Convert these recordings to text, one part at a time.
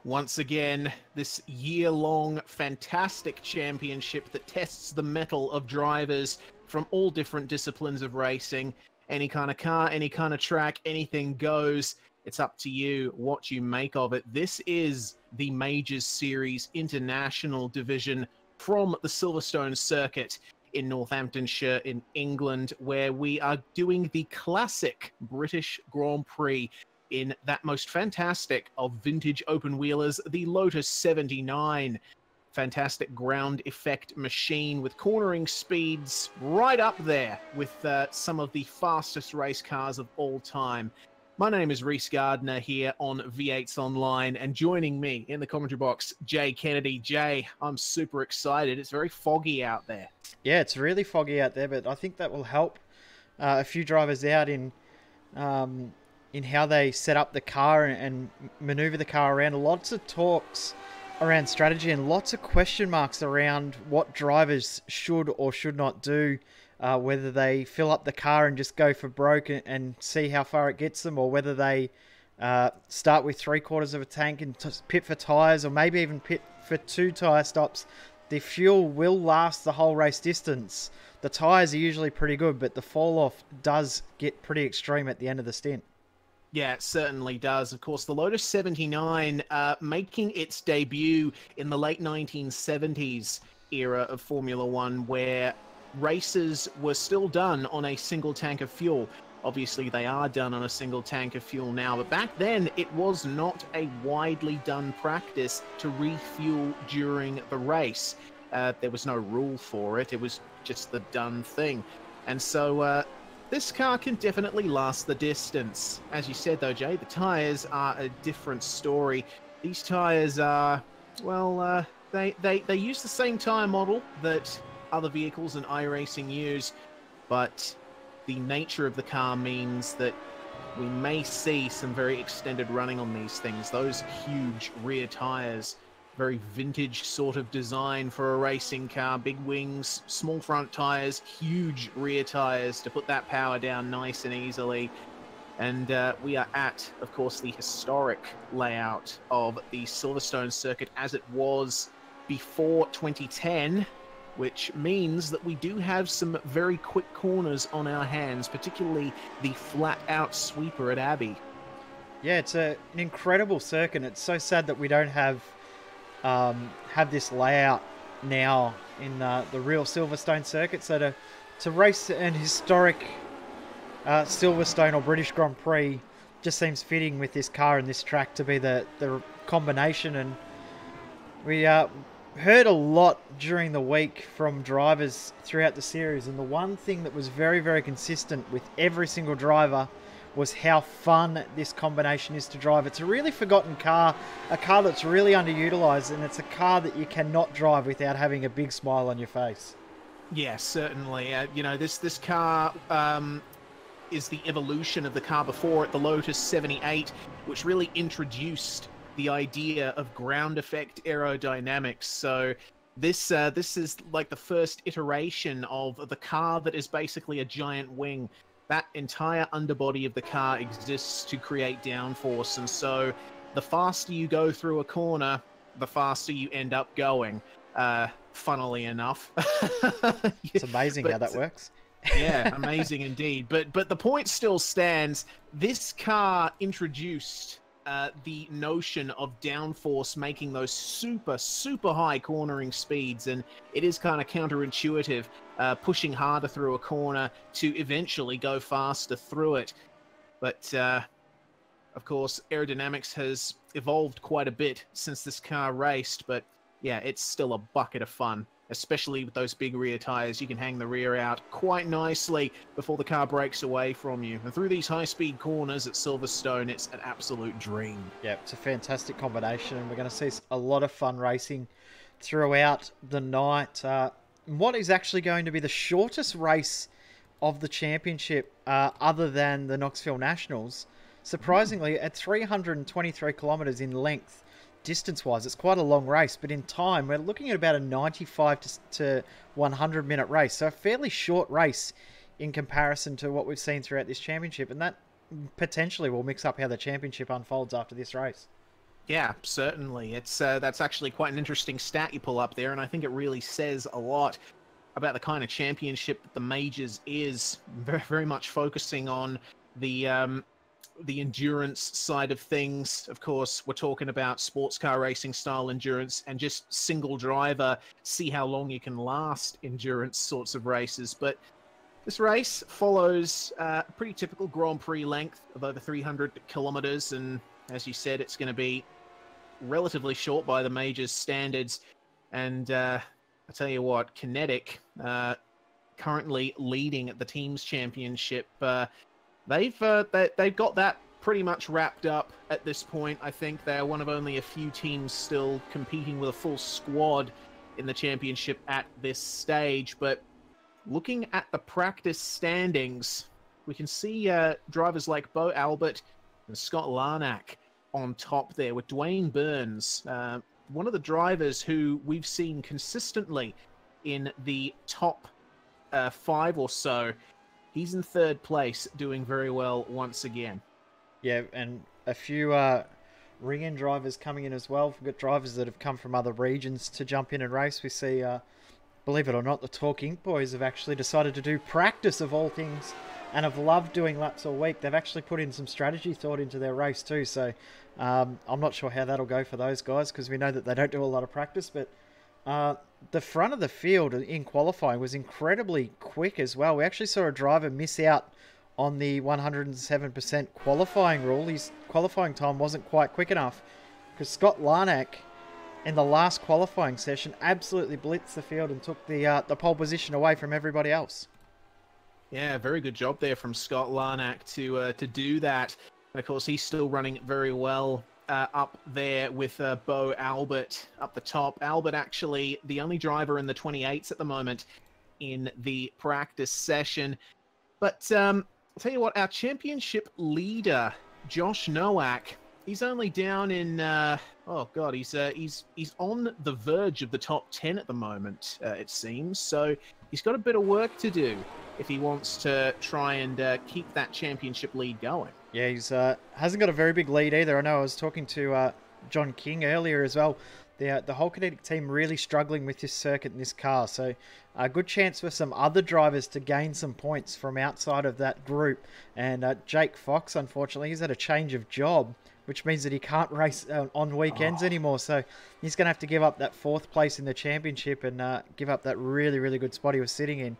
once again, this year-long fantastic championship that tests the mettle of drivers from all different disciplines of racing. Any kind of car, any kind of track, anything goes. It's up to you what you make of it. This is the Majors Series International Division from the Silverstone Circuit in Northamptonshire in England, where we are doing the classic British Grand Prix in that most fantastic of vintage open wheelers, the Lotus 79. Fantastic ground effect machine with cornering speeds right up there with some of the fastest race cars of all time. My name is Reese Gardner here on V8's Online, and joining me in the commentary box, Jay Kennedy. Jay, I'm super excited. It's very foggy out there. Yeah, it's really foggy out there, but I think that will help a few drivers out in how they set up the car and maneuver the car around. Lots of talks around strategy and lots of question marks around what drivers should or should not do, whether they fill up the car and just go for broke and see how far it gets them, or whether they start with 3/4 of a tank and pit for tyres, or maybe even pit for 2 tyre stops. The fuel will last the whole race distance. The tyres are usually pretty good, but the fall off does get pretty extreme at the end of the stint. Yeah, it certainly does. Of course, the Lotus 79 making its debut in the late 1970s era of Formula One, where races were still done on a single tank of fuel. Obviously, they are done on a single tank of fuel now, but back then it was not a widely done practice to refuel during the race. There was no rule for it. It was just the done thing. And so this car can definitely last the distance. As you said, though, Jay, the tyres are a different story. These tyres are, well, they use the same tyre model that other vehicles and iRacing use, but the nature of the car means that we may see some very extended running on these things. Those huge rear tyres, very vintage sort of design for a racing car. Big wings, small front tyres, huge rear tyres to put that power down nice and easily. And we are at, of course, the historic layout of the Silverstone circuit as it was before 2010, which means that we do have some very quick corners on our hands, particularly the flat-out sweeper at Abbey. Yeah, it's an incredible circuit. It's so sad that we don't have this layout now in the real Silverstone circuit. So to race an historic Silverstone or British Grand Prix just seems fitting with this car and this track to be the combination. And we heard a lot during the week from drivers throughout the series, and the one thing that was very, very consistent with every single driver was how fun this combination is to drive. It's a really forgotten car, a car that's really underutilized, and it's a car that you cannot drive without having a big smile on your face. Yeah, certainly. This car is the evolution of the car before it, the Lotus 78, which really introduced the idea of ground effect aerodynamics. So this is like the first iteration of the car that is basically a giant wing. That entire underbody of the car exists to create downforce, and so the faster you go through a corner, the faster you end up going, funnily enough. It's amazing how that works. Yeah, amazing indeed. But the point still stands. This car introduced the notion of downforce making those super, super high cornering speeds, and it is kind of counterintuitive, pushing harder through a corner to eventually go faster through it. But, of course, aerodynamics has evolved quite a bit since this car raced, but yeah, it's still a bucket of fun. Especially with those big rear tyres, you can hang the rear out quite nicely before the car breaks away from you. And through these high-speed corners at Silverstone, it's an absolute dream. Yeah, it's a fantastic combination, and we're going to see a lot of fun racing throughout the night. What is actually going to be the shortest race of the championship, other than the Knoxville Nationals, surprisingly, at 323 kilometres in length, distance-wise, it's quite a long race, but in time, we're looking at about a 95 to 100-minute race. So a fairly short race in comparison to what we've seen throughout this championship, and that potentially will mix up how the championship unfolds after this race. Yeah, certainly. It's that's actually quite an interesting stat you pull up there, and I think it really says a lot about the kind of championship that the majors is. Very, very much focusing on the endurance side of things. Of course, we're talking about sports car racing style endurance and just single driver, see how long you can last endurance sorts of races. But this race follows a pretty typical Grand Prix length of over 300 kilometers, and as you said, it's going to be relatively short by the majors' standards. And I tell you what, Kinetic, currently leading at the teams championship, they've got that pretty much wrapped up at this point. I think they're one of only a few teams still competing with a full squad in the championship at this stage. But looking at the practice standings, we can see drivers like Bo Albert and Scott Larnack on top there, with Dwayne Burns, one of the drivers who we've seen consistently in the top 5 or so. He's in 3rd place, doing very well once again. Yeah, and a few ring-in drivers coming in as well. We've got drivers that have come from other regions to jump in and race. We see, believe it or not, the Talk Inc. boys have actually decided to do practice of all things and have loved doing laps all week. They've actually put in some strategy thought into their race too. So I'm not sure how that'll go for those guys, because we know that they don't do a lot of practice. But the front of the field in qualifying was incredibly quick as well. We actually saw a driver miss out on the 107% qualifying rule. His qualifying time wasn't quite quick enough, because Scott Larnack in the last qualifying session absolutely blitzed the field and took the pole position away from everybody else. Yeah, very good job there from Scott Larnack to do that. And of course, he's still running very well up there with Bo Albert up the top. Albert actually the only driver in the 28s at the moment in the practice session. But I'll tell you what, our championship leader, Josh Nowak, he's only down in oh god, he's on the verge of the top 10 at the moment, it seems. So he's got a bit of work to do if he wants to try and keep that championship lead going. Yeah, he's hasn't got a very big lead either. I know I was talking to John King earlier as well. The whole Kinetic team really struggling with this circuit and this car. So a good chance for some other drivers to gain some points from outside of that group. And Jake Fox, unfortunately, he's had a change of job, which means that he can't race on weekends anymore. So he's going to have to give up that 4th place in the championship and give up that really, really good spot he was sitting in.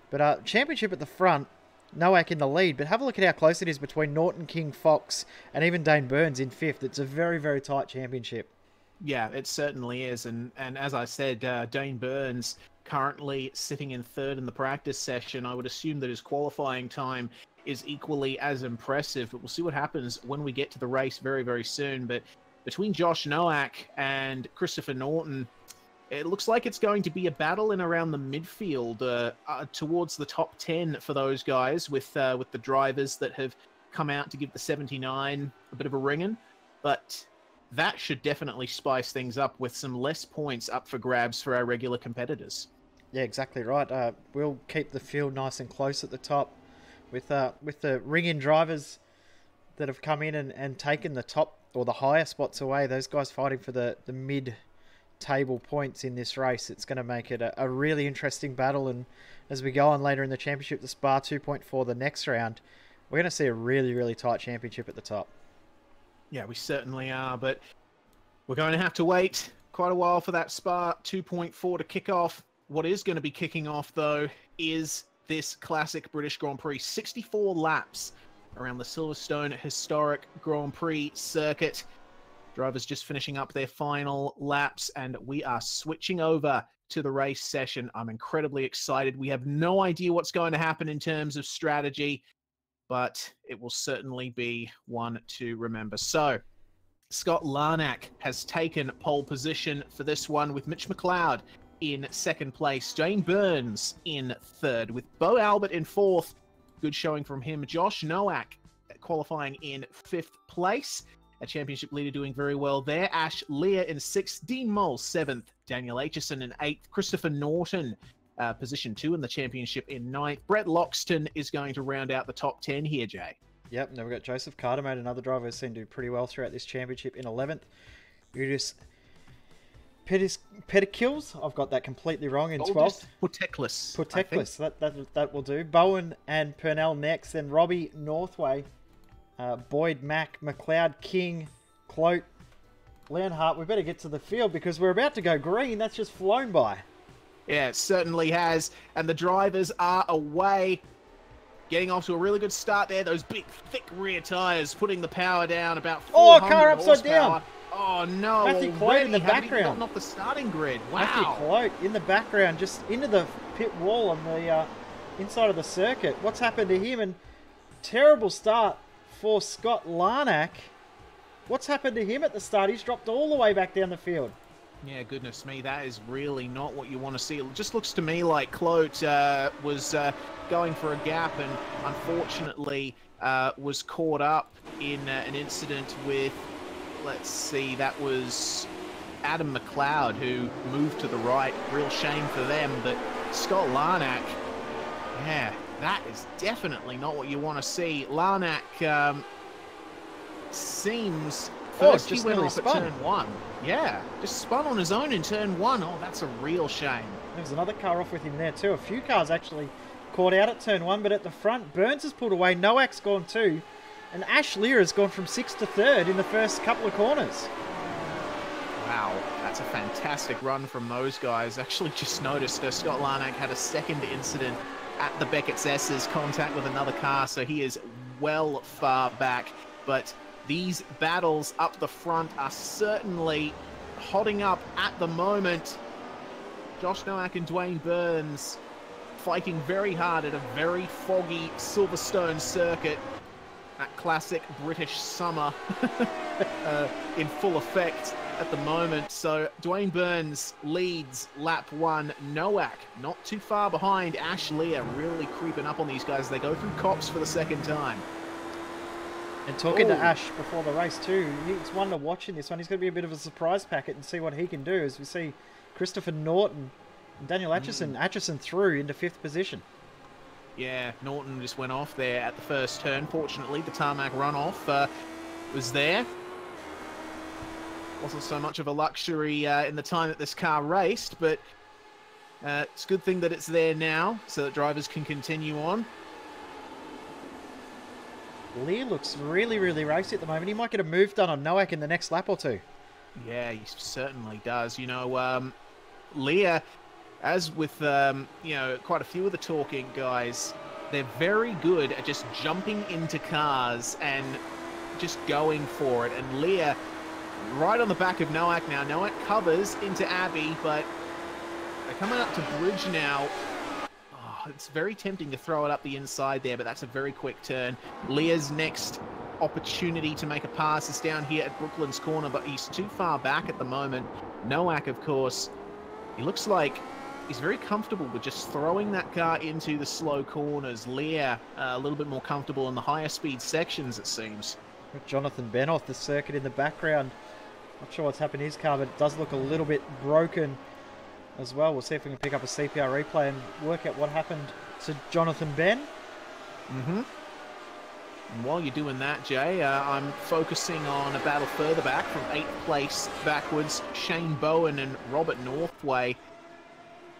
But championship at the front, Nowak in the lead, but have a look at how close it is between Norton, King, Fox, and even Dane Burns in 5th. It's a very, very tight championship. Yeah, it certainly is. And as I said, Dane Burns currently sitting in 3rd in the practice session. I would assume that his qualifying time is equally as impressive, but we'll see what happens when we get to the race very, very soon. But between Josh Nowak and Christopher Norton, it looks like it's going to be a battle in around the midfield towards the top 10 for those guys, with the drivers that have come out to give the 79 a bit of a ringing. But that should definitely spice things up with some less points up for grabs for our regular competitors. Yeah, exactly right. We'll keep the field nice and close at the top with the ring-in drivers that have come in and taken the top or the higher spots away. Those guys fighting for the mid-table points in this race. It's going to make it a really interesting battle. And as we go on later in the championship, the Spa 2.4, the next round, we're going to see a really, really tight championship at the top. Yeah, we certainly are, but we're going to have to wait quite a while for that Spa 2.4 to kick off. What is going to be kicking off, though, is this classic British Grand Prix. 64 laps around the Silverstone Historic Grand Prix circuit. Drivers just finishing up their final laps, and we are switching over to the race session. I'm incredibly excited. We have no idea what's going to happen in terms of strategy, but it will certainly be one to remember. So, Scott Larnack has taken pole position for this one, with Mitch McLeod in 2nd place, Dane Burns in 3rd, with Bo Albert in 4th. Good showing from him. Josh Nowak qualifying in 5th place. A championship leader doing very well there. Ash Lear in 6th, Dean Mole 7th, Daniel Aitchison in 8th, Christopher Norton position 2 in the championship in 9th. Brett Loxton is going to round out the top 10 here, Jay. Yep, now we've got Joseph Carter, mate, another driver who's seen do pretty well throughout this championship in 11th. Udis Pedicles, I've got that completely wrong, in 12th. Puteklis. That will do. Bowen and Purnell next, then Robbie Northway, Boyd, Mack, McLeod, King, Clote, Leonhardt. We better get to the field because we're about to go green. That's just flown by. Yeah, it certainly has. And the drivers are away. Getting off to a really good start there. Those big, thick rear tyres putting the power down about 400 car upside horsepower. down. Oh, no. Matthew Clote in the background. Gotten off the starting grid. Wow. Matthew Clote in the background, just into the pit wall on the inside of the circuit. What's happened to him? And terrible start for Scott Larnack. What's happened to him at the start? He's dropped all the way back down the field. Yeah, goodness me, that is really not what you want to see. It just looks to me like Clote was going for a gap and unfortunately was caught up in an incident with, let's see, that was Adam McLeod who moved to the right. Real shame for them, but Scott Larnack, yeah, that is definitely not what you want to see. Larnack seems... First, he went off at turn 1. Yeah, just spun on his own in turn 1. Oh, that's a real shame. There's another car off with him there too. A few cars actually caught out at turn 1, but at the front, Burns has pulled away. Nowak's gone too. And Ash Lear has gone from 6th to 3rd in the first couple of corners. Wow, that's a fantastic run from those guys. Actually just noticed Scott Larnack had a second incident at the Beckett's S's, contact with another car, so he is well far back. But these battles up the front are certainly hotting up at the moment. Josh Nowak and Dwayne Burns fighting very hard at a very foggy Silverstone circuit. That classic British summer in full effect at the moment. So Dwayne Burns leads lap 1. Nowak not too far behind. Ash Lear really creeping up on these guys. They go through Cops for the second time. And talking to Ash before the race too, it's one to watch in this one. He's going to be a bit of a surprise packet and see what he can do as we see Christopher Norton and Daniel Atchison through into 5th position. Yeah, Norton just went off there at the first turn. Fortunately, the tarmac runoff was there. Wasn't so much of a luxury in the time that this car raced, but it's a good thing that it's there now so that drivers can continue on. Lear looks really, really racy at the moment. He might get a move done on Nowak in the next lap or two. Yeah, he certainly does. You know, Lear, as with, you know, quite a few of the talking guys, they're very good at just jumping into cars and just going for it. And Lear, right on the back of Nowak now. Nowak covers into Abbey, but they're coming up to Bridge now. It's very tempting to throw it up the inside there, but that's a very quick turn. Lear's next opportunity to make a pass is down here at Brooklands Corner, but he's too far back at the moment. Nowak, of course, he looks like he's very comfortable with just throwing that car into the slow corners. Lear, a little bit more comfortable in the higher speed sections, it seems. With Jonathan Ben off the circuit in the background. Not sure what's happened to his car, but it does look a little bit broken as well. We'll see if we can pick up a CPR replay and work out what happened to Jonathan Ben. And while you're doing that, Jay, I'm focusing on a battle further back from 8th place backwards. Shane Bowen and Robert Northway.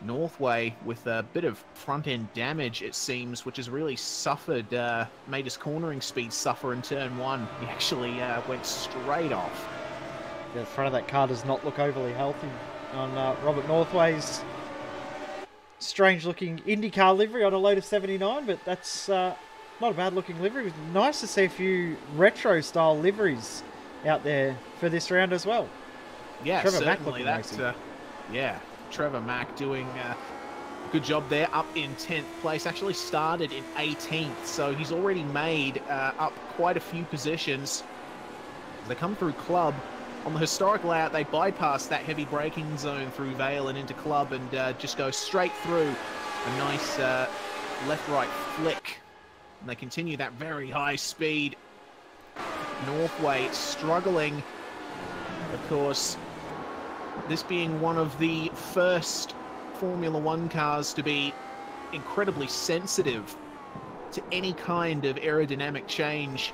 Northway with a bit of front-end damage, it seems, which has really suffered, made his cornering speed suffer in turn 1. He actually went straight off. Yeah, the front of that car does not look overly healthy on Robert Northway's strange-looking IndyCar livery on a Lotus 79, but that's not a bad-looking livery. It was nice to see a few retro-style liveries out there for this round as well. Yeah, Trevor certainly. Mack looking yeah, Trevor Mack doing a good job there, up in 10th place. Actually started in 18th, so he's already made up quite a few positions. As they come through Club, on the historic layout, they bypass that heavy braking zone through Vale and into Club and just go straight through a nice left-right flick. And they continue that very high speed. Northway struggling, of course, this being one of the first Formula One cars to be incredibly sensitive to any kind of aerodynamic change.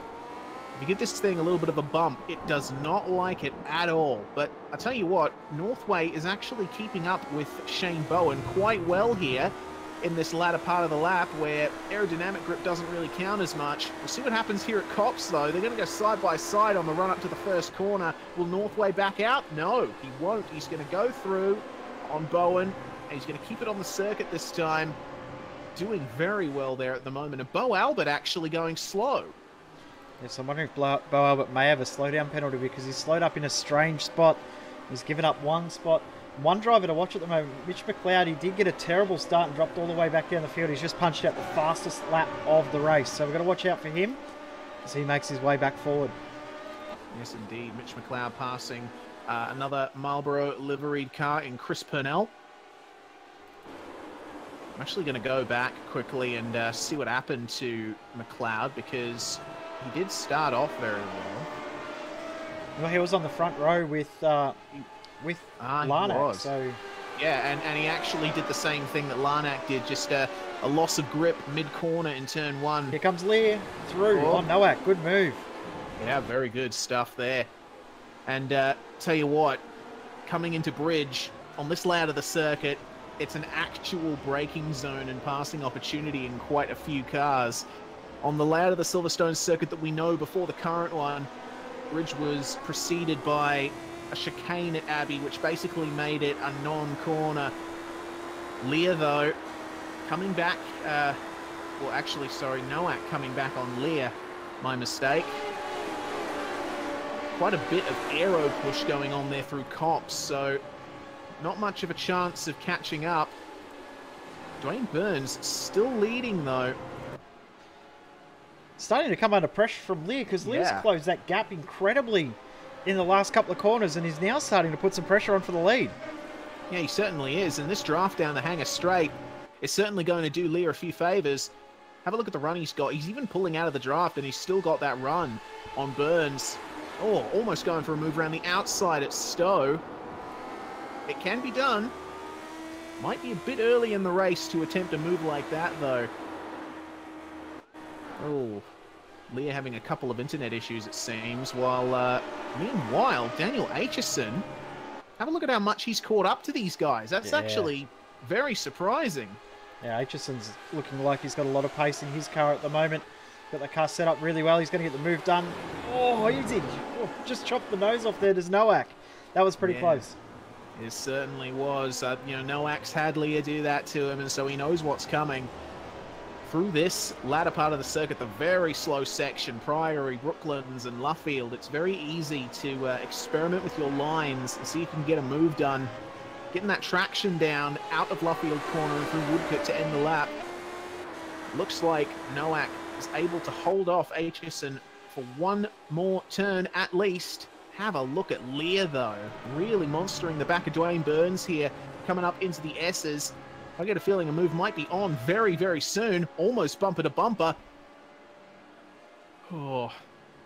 If you give this thing a little bit of a bump, it does not like it at all. But I tell you what, Northway is actually keeping up with Shane Bowen quite well here in this latter part of the lap, where aerodynamic grip doesn't really count as much. We'll see what happens here at Copse, though. They're going to go side by side on the run up to the first corner. Will Northway back out? No, he won't. He's going to go through on Bowen, and he's going to keep it on the circuit this time. Doing very well there at the moment. And Bo Albert actually going slow. Yes, I'm wondering if Bo Albert may have a slowdown penalty because he's slowed up in a strange spot. He's given up one spot. One driver to watch at the moment, Mitch McLeod, he did get a terrible start and dropped all the way back down the field. He's just punched out the fastest lap of the race. So we've got to watch out for him as he makes his way back forward. Yes, indeed. Mitch McLeod passing another Marlboro liveried car in Chris Purnell. I'm actually going to go back quickly and see what happened to McLeod, because he did start off very well. Well, he was on the front row with Larnack, so yeah, and he actually did the same thing that Larnack did, just a loss of grip mid-corner in turn one. Here comes Lear through on Nowak. Good move. Yeah, very good stuff there. And tell you what, coming into bridge on this layout of the circuit, it's an actual braking zone and passing opportunity in quite a few cars. On the layout of the Silverstone circuit that we know before the current one, bridge was preceded by a chicane at Abbey, which basically made it a non-corner. Lear, though, coming back, well, actually, sorry, Nowak coming back on Lear. My mistake. Quite a bit of aero push going on there through Copse, so not much of a chance of catching up. Dwayne Burns still leading, though. Starting to come under pressure from Lear, because Lear's closed that gap incredibly in the last couple of corners, and he's now starting to put some pressure on for the lead. Yeah, he certainly is, and this draft down the Hangar Straight is certainly going to do Lear a few favours. Have a look at the run he's got. He's even pulling out of the draft, and he's still got that run on Burns. Oh, almost going for a move around the outside at Stowe. It can be done. Might be a bit early in the race to attempt a move like that, though. Oh, Lear having a couple of internet issues, it seems, while meanwhile, Daniel Aitchison, have a look at how much he's caught up to these guys. That's actually very surprising. Yeah, Aitchison's looking like he's got a lot of pace in his car at the moment. Got the car set up really well. He's going to get the move done. Oh, he did. Oh, just chopped the nose off there. There's Nowak. That was pretty close. It certainly was. You know, Nowak's had Lear do that to him, and so he knows what's coming. Through this latter part of the circuit, the very slow section, Priory, Brooklands, and Luffield, it's very easy to experiment with your lines and see if you can get a move done. Getting that traction down out of Luffield corner and through Woodcote to end the lap. Looks like Nowak is able to hold off Aitchison for one more turn at least. Have a look at Lear, though. Really monstering the back of Dwayne Burns here, coming up into the S's. I get a feeling a move might be on very, very soon. Almost bumper to bumper. Oh,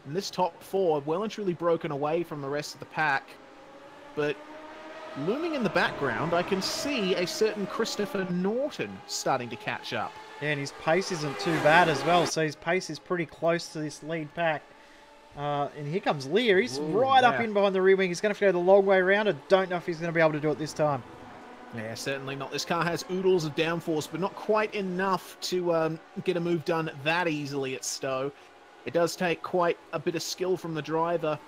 and this top four, well and truly broken away from the rest of the pack. But looming in the background, I can see a certain Christopher Norton starting to catch up. Yeah, and his pace isn't too bad as well. So his pace is pretty close to this lead pack. And here comes Lear. He's right up in behind the rear wing. He's going to have to go the long way around. I don't know if he's going to be able to do it this time. Yeah, certainly not. This car has oodles of downforce, but not quite enough to get a move done that easily at Stowe. It does take quite a bit of skill from the driver.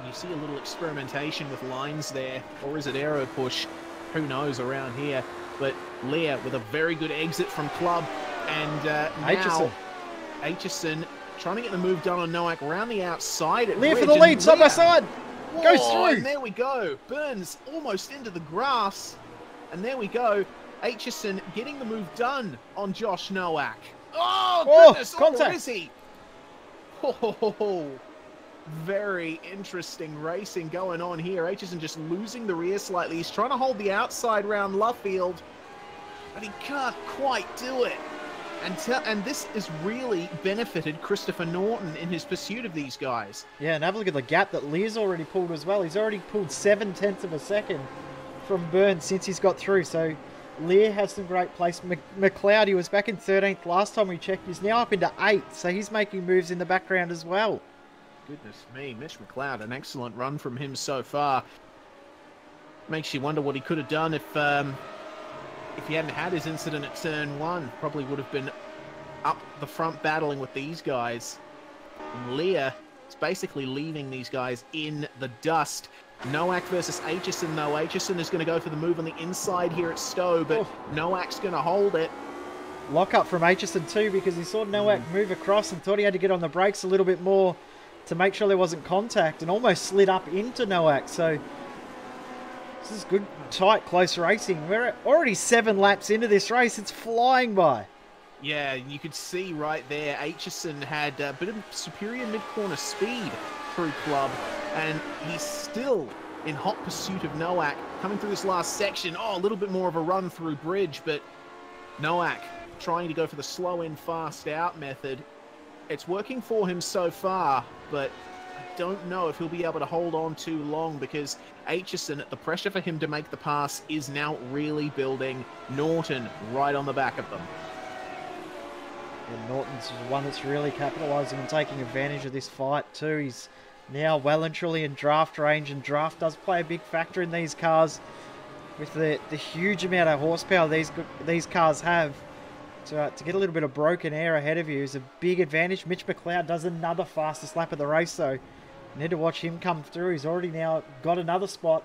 You see a little experimentation with lines there, or is it aero push? Who knows around here. But Lear with a very good exit from club, and now Aitchison trying to get the move done on Nowak around the outside. Lear for the lead, side by side. Goes through. And there we go. Burns almost into the grass. And there we go. Aitchison getting the move done on Josh Nowak. Oh, goodness. Contact. Or is he? Oh, very interesting racing going on here. Aitchison just losing the rear slightly. He's trying to hold the outside round Luffield, but he can't quite do it. And this has really benefited Christopher Norton in his pursuit of these guys. Yeah, and have a look at the gap that Lear's already pulled as well. He's already pulled 0.7 of a second from Burns since he's got through. So Lear has some great place. McLeod, he was back in 13th last time we checked. He's now up into 8th, so he's making moves in the background as well. Goodness me, Mitch McLeod, an excellent run from him so far. Makes you wonder what he could have done if he hadn't had his incident at turn 1. Probably would have been up the front battling with these guys. And Lear is basically leaving these guys in the dust. Nowak versus Aitchison, though. Aitchison is going to go for the move on the inside here at Stowe, but Nowak's going to hold it. Lock up from Aitchison too, because he saw Nowak move across and thought he had to get on the brakes a little bit more to make sure there wasn't contact, and almost slid up into Nowak. So this is good, tight, close racing. We're already 7 laps into this race. It's flying by. Yeah, you could see right there, Aitchison had a bit of superior mid-corner speed through club, and he's still in hot pursuit of Nowak. Coming through this last section, a little bit more of a run through bridge, but Nowak trying to go for the slow in, fast out method. It's working for him so far, but I don't know if he'll be able to hold on too long, because Aitchison, the pressure for him to make the pass is now really building. Norton right on the back of them. And Norton's the one that's really capitalising and taking advantage of this fight too. He's now well and truly in draft range, and draft does play a big factor in these cars. With the huge amount of horsepower these cars have, to get a little bit of broken air ahead of you is a big advantage. Mitch McLeod does another fastest lap of the race, though. You need to watch him come through. He's already now got another spot.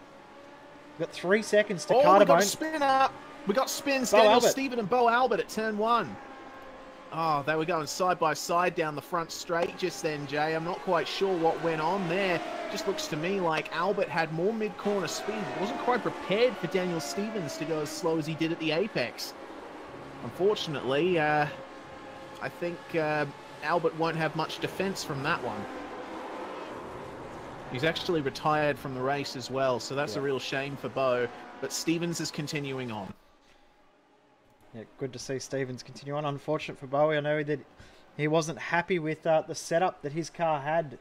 Got 3 seconds to Cardamone. We got a spin up. We got spins. Daniel Stephen and Bo Albert at turn 1. Oh, they were going side by side down the front straight just then, Jay. I'm not quite sure what went on there. Just looks to me like Albert had more mid-corner speed. Wasn't quite prepared for Daniel Stevens to go as slow as he did at the apex. Unfortunately, I think Albert won't have much defense from that one. He's actually retired from the race as well, so that's a real shame for Bo. But Stevens is continuing on. Yeah, good to see Stevens continue on. Unfortunate for Bowie. I know that he wasn't happy with the setup that his car had.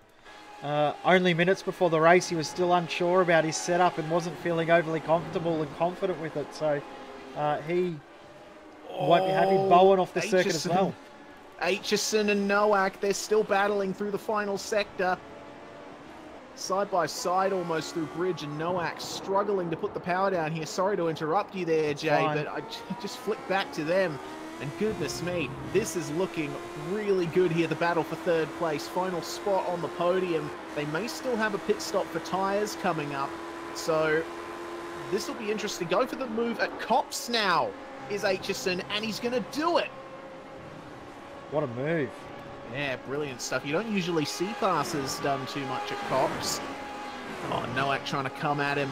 Only minutes before the race, he was still unsure about his setup and wasn't feeling overly comfortable and confident with it. So he won't be happy. Bowen off the circuit as well. Aitchison and Nowak, they're still battling through the final sector. Side by side almost through bridge, and Nowak struggling to put the power down here. Sorry to interrupt you there, Jay, but I just flicked back to them. And goodness me, this is looking really good here. The battle for 3rd place, final spot on the podium. They may still have a pit stop for tyres coming up. So this will be interesting. Go for the move at Cops now is Aitchison, and he's going to do it. What a move. Yeah, brilliant stuff. You don't usually see passes done too much at Cops. Oh, Nowak trying to come at him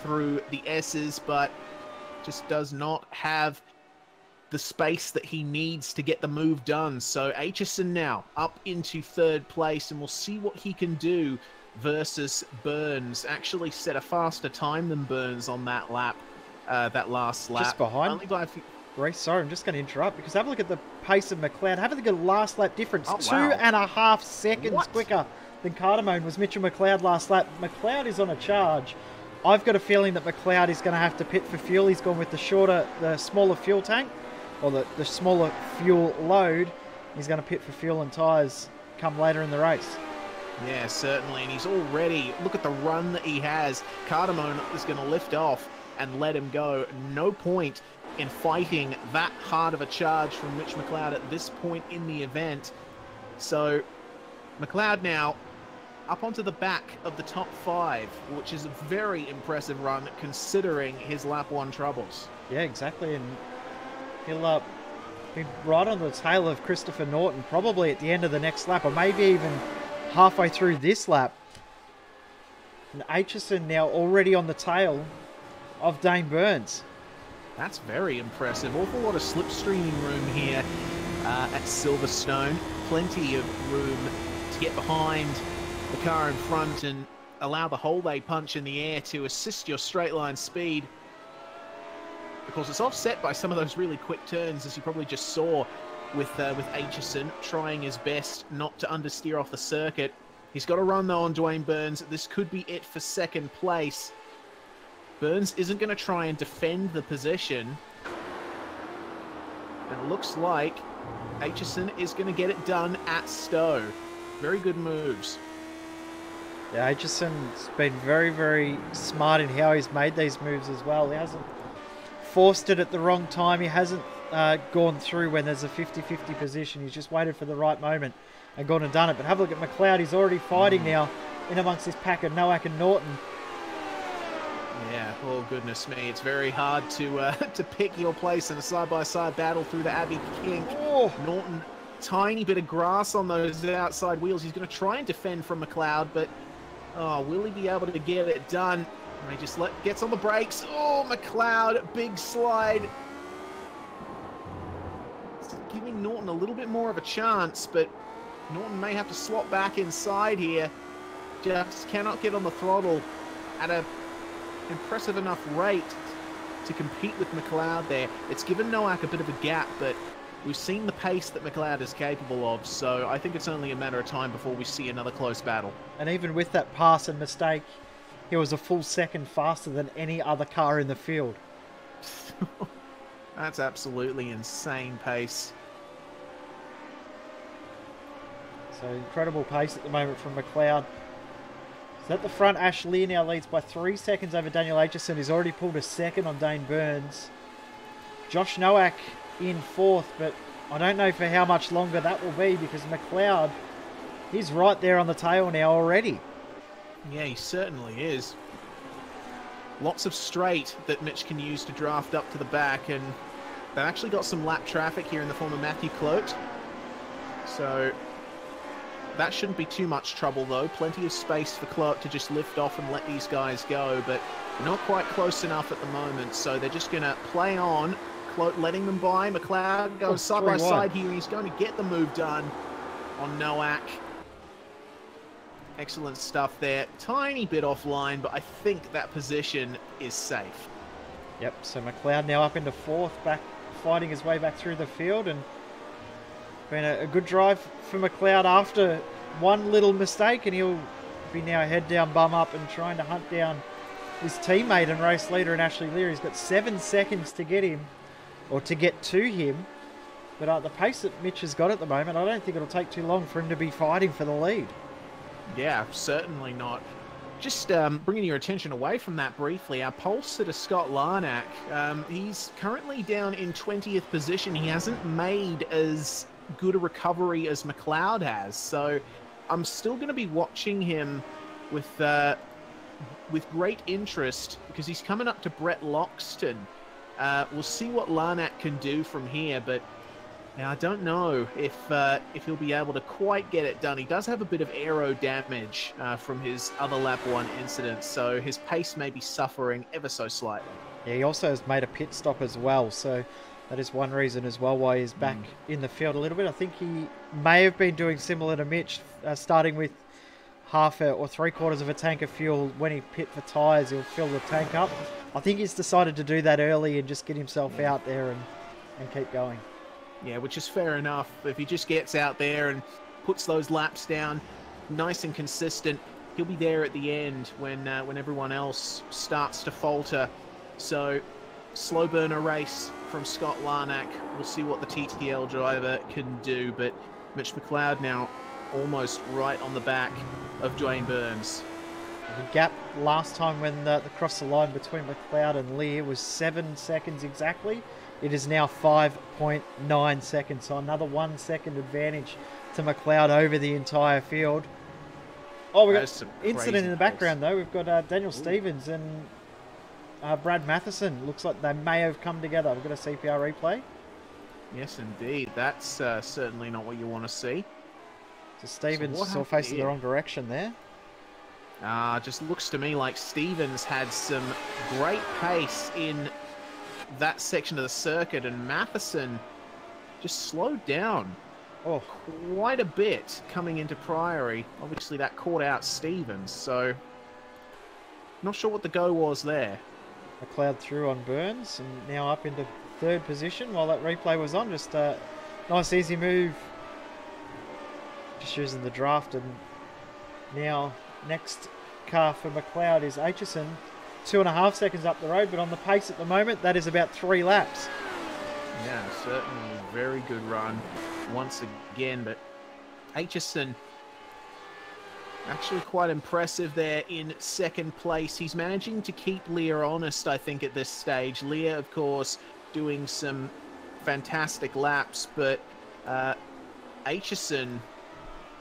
through the S's, but just does not have the space that he needs to get the move done. So Aitchison now up into 3rd place, and we'll see what he can do versus Burns. Actually set a faster time than Burns on that lap, that last lap. Just behind. Only by a few... Race, sorry, I'm just going to interrupt, because have a look at the pace of McLeod. Have a look at the last lap difference. Oh, wow. 2.5 seconds quicker than Cardamone was Mitchell McLeod last lap. McLeod is on a charge. I've got a feeling that McLeod is going to have to pit for fuel. He's gone with the smaller fuel tank, or the smaller fuel load. He's going to pit for fuel and tyres come later in the race. Yeah, certainly, and he's already, look at the run that he has. Cardamone is going to lift off and let him go. No point in fighting that hard of a charge from Mitch McLeod at this point in the event. So McLeod now up onto the back of the top 5, which is a very impressive run considering his lap 1 troubles. Yeah, exactly, and he'll be right on the tail of Christopher Norton probably at the end of the next lap, or maybe even halfway through this lap. And Aitchison now already on the tail of Dane Burns. That's very impressive. Awful lot of slipstreaming room here at Silverstone. Plenty of room to get behind the car in front and allow the hole-day punch in the air to assist your straight line speed. Because it's offset by some of those really quick turns, as you probably just saw with Aitchison trying his best not to understeer off the circuit. He's got a run though on Dwayne Burns. This could be it for 2nd place. Burns isn't going to try and defend the position. And it looks like Aitchison is going to get it done at Stowe. Very good moves. Yeah, Aitchison's been very, very smart in how he's made these moves as well. He hasn't forced it at the wrong time. He hasn't gone through when there's a 50-50 position. He's just waited for the right moment and gone and done it. But have a look at McLeod. He's already fighting now in amongst this pack of Nowak and Norton. Yeah, oh goodness me. It's very hard to pick your place in a side-by-side battle through the Abbey Kink. Oh. Norton, tiny bit of grass on those outside wheels. He's going to try and defend from McLeod, but will he be able to get it done? And he just gets on the brakes. Oh, McLeod, big slide. It's giving Norton a little bit more of a chance, but Norton may have to swap back inside here. Just cannot get on the throttle at a impressive enough rate to compete with McLeod there. It's given Nowak a bit of a gap, but we've seen the pace that McLeod is capable of, so I think it's only a matter of time before we see another close battle. And even with that pass and mistake, he was a full second faster than any other car in the field. That's absolutely insane pace. So incredible pace at the moment from McLeod. So at the front, Ash Lear now leads by 3 seconds over Daniel Aitchison, who's already pulled a second on Dane Burns. Josh Nowak in fourth, but I don't know for how much longer that will be, because McLeod, he's right there on the tail now already. Yeah, he certainly is. Lots of straight that Mitch can use to draft up to the back, and they've actually got some lap traffic here in the form of Matthew Clote. So that shouldn't be too much trouble, though. Plenty of space for Clote to just lift off and let these guys go, but not quite close enough at the moment, so they're just going to play on. Clote letting them by. McLeod goes side by side here. He's going to get the move done on Nowak. Excellent stuff there. Tiny bit offline, but I think that position is safe. Yep, so McLeod now up into fourth, back fighting his way back through the field, and been a good drive for McLeod after one little mistake, and he'll be now head down, bum up, and trying to hunt down his teammate and race leader in Ashley Lear. He's got 7 seconds to get him, or to get to him, but at the pace that Mitch has got at the moment, I don't think it'll take too long for him to be fighting for the lead. Yeah, certainly not. Just bringing your attention away from that briefly, our pole sitter Scott Larnack, he's currently down in 20th position. He hasn't made as good a recovery as McLeod has, so I'm still going to be watching him with great interest, because he's coming up to Brett Loxton. We'll see what Larnack can do from here, but now I don't know if he'll be able to quite get it done. He does have a bit of aero damage from his other lap 1 incident, so his pace may be suffering ever so slightly. Yeah, he also has made a pit stop as well, so that is one reason as well why he's back in the field a little bit. I think he may have been doing similar to Mitch, starting with half or 3/4 of a tank of fuel. When he pit for tyres, he'll fill the tank up. I think he's decided to do that early and just get himself out there and keep going. Yeah, which is fair enough. If he just gets out there and puts those laps down nice and consistent, he'll be there at the end when everyone else starts to falter. So, slow burner race from Scott Larnack. We'll see what the TTL driver can do, but Mitch McLeod now almost right on the back of Dwayne Burns. The gap last time when they crossed the line between McLeod and Lear was 7 seconds exactly. It is now 5.9 seconds, so another 1 second advantage to McLeod over the entire field. Oh, we've got incident in the background, though. We've got Daniel Stevens and Brad Matheson. Looks like they may have come together. We've got a CPR replay. Yes, indeed. That's certainly not what you want to see. So Stevens still facing the wrong direction there. Just looks to me like Stevens had some great pace in that section of the circuit, and Matheson just slowed down quite a bit coming into Priory. Obviously that caught out Stevens, so not sure what the go was there. McLeod through on Burns and now up into 3rd position while that replay was on. Just a nice easy move, just using the draft. And now next car for McLeod is Aitchison. 2.5 seconds up the road, but on the pace at the moment, that is about 3 laps. Yeah, certainly a very good run once again, but Aitchison actually quite impressive there in second place. He's managing to keep Leah honest, I think, at this stage. Leah, of course, doing some fantastic laps, but Aitchison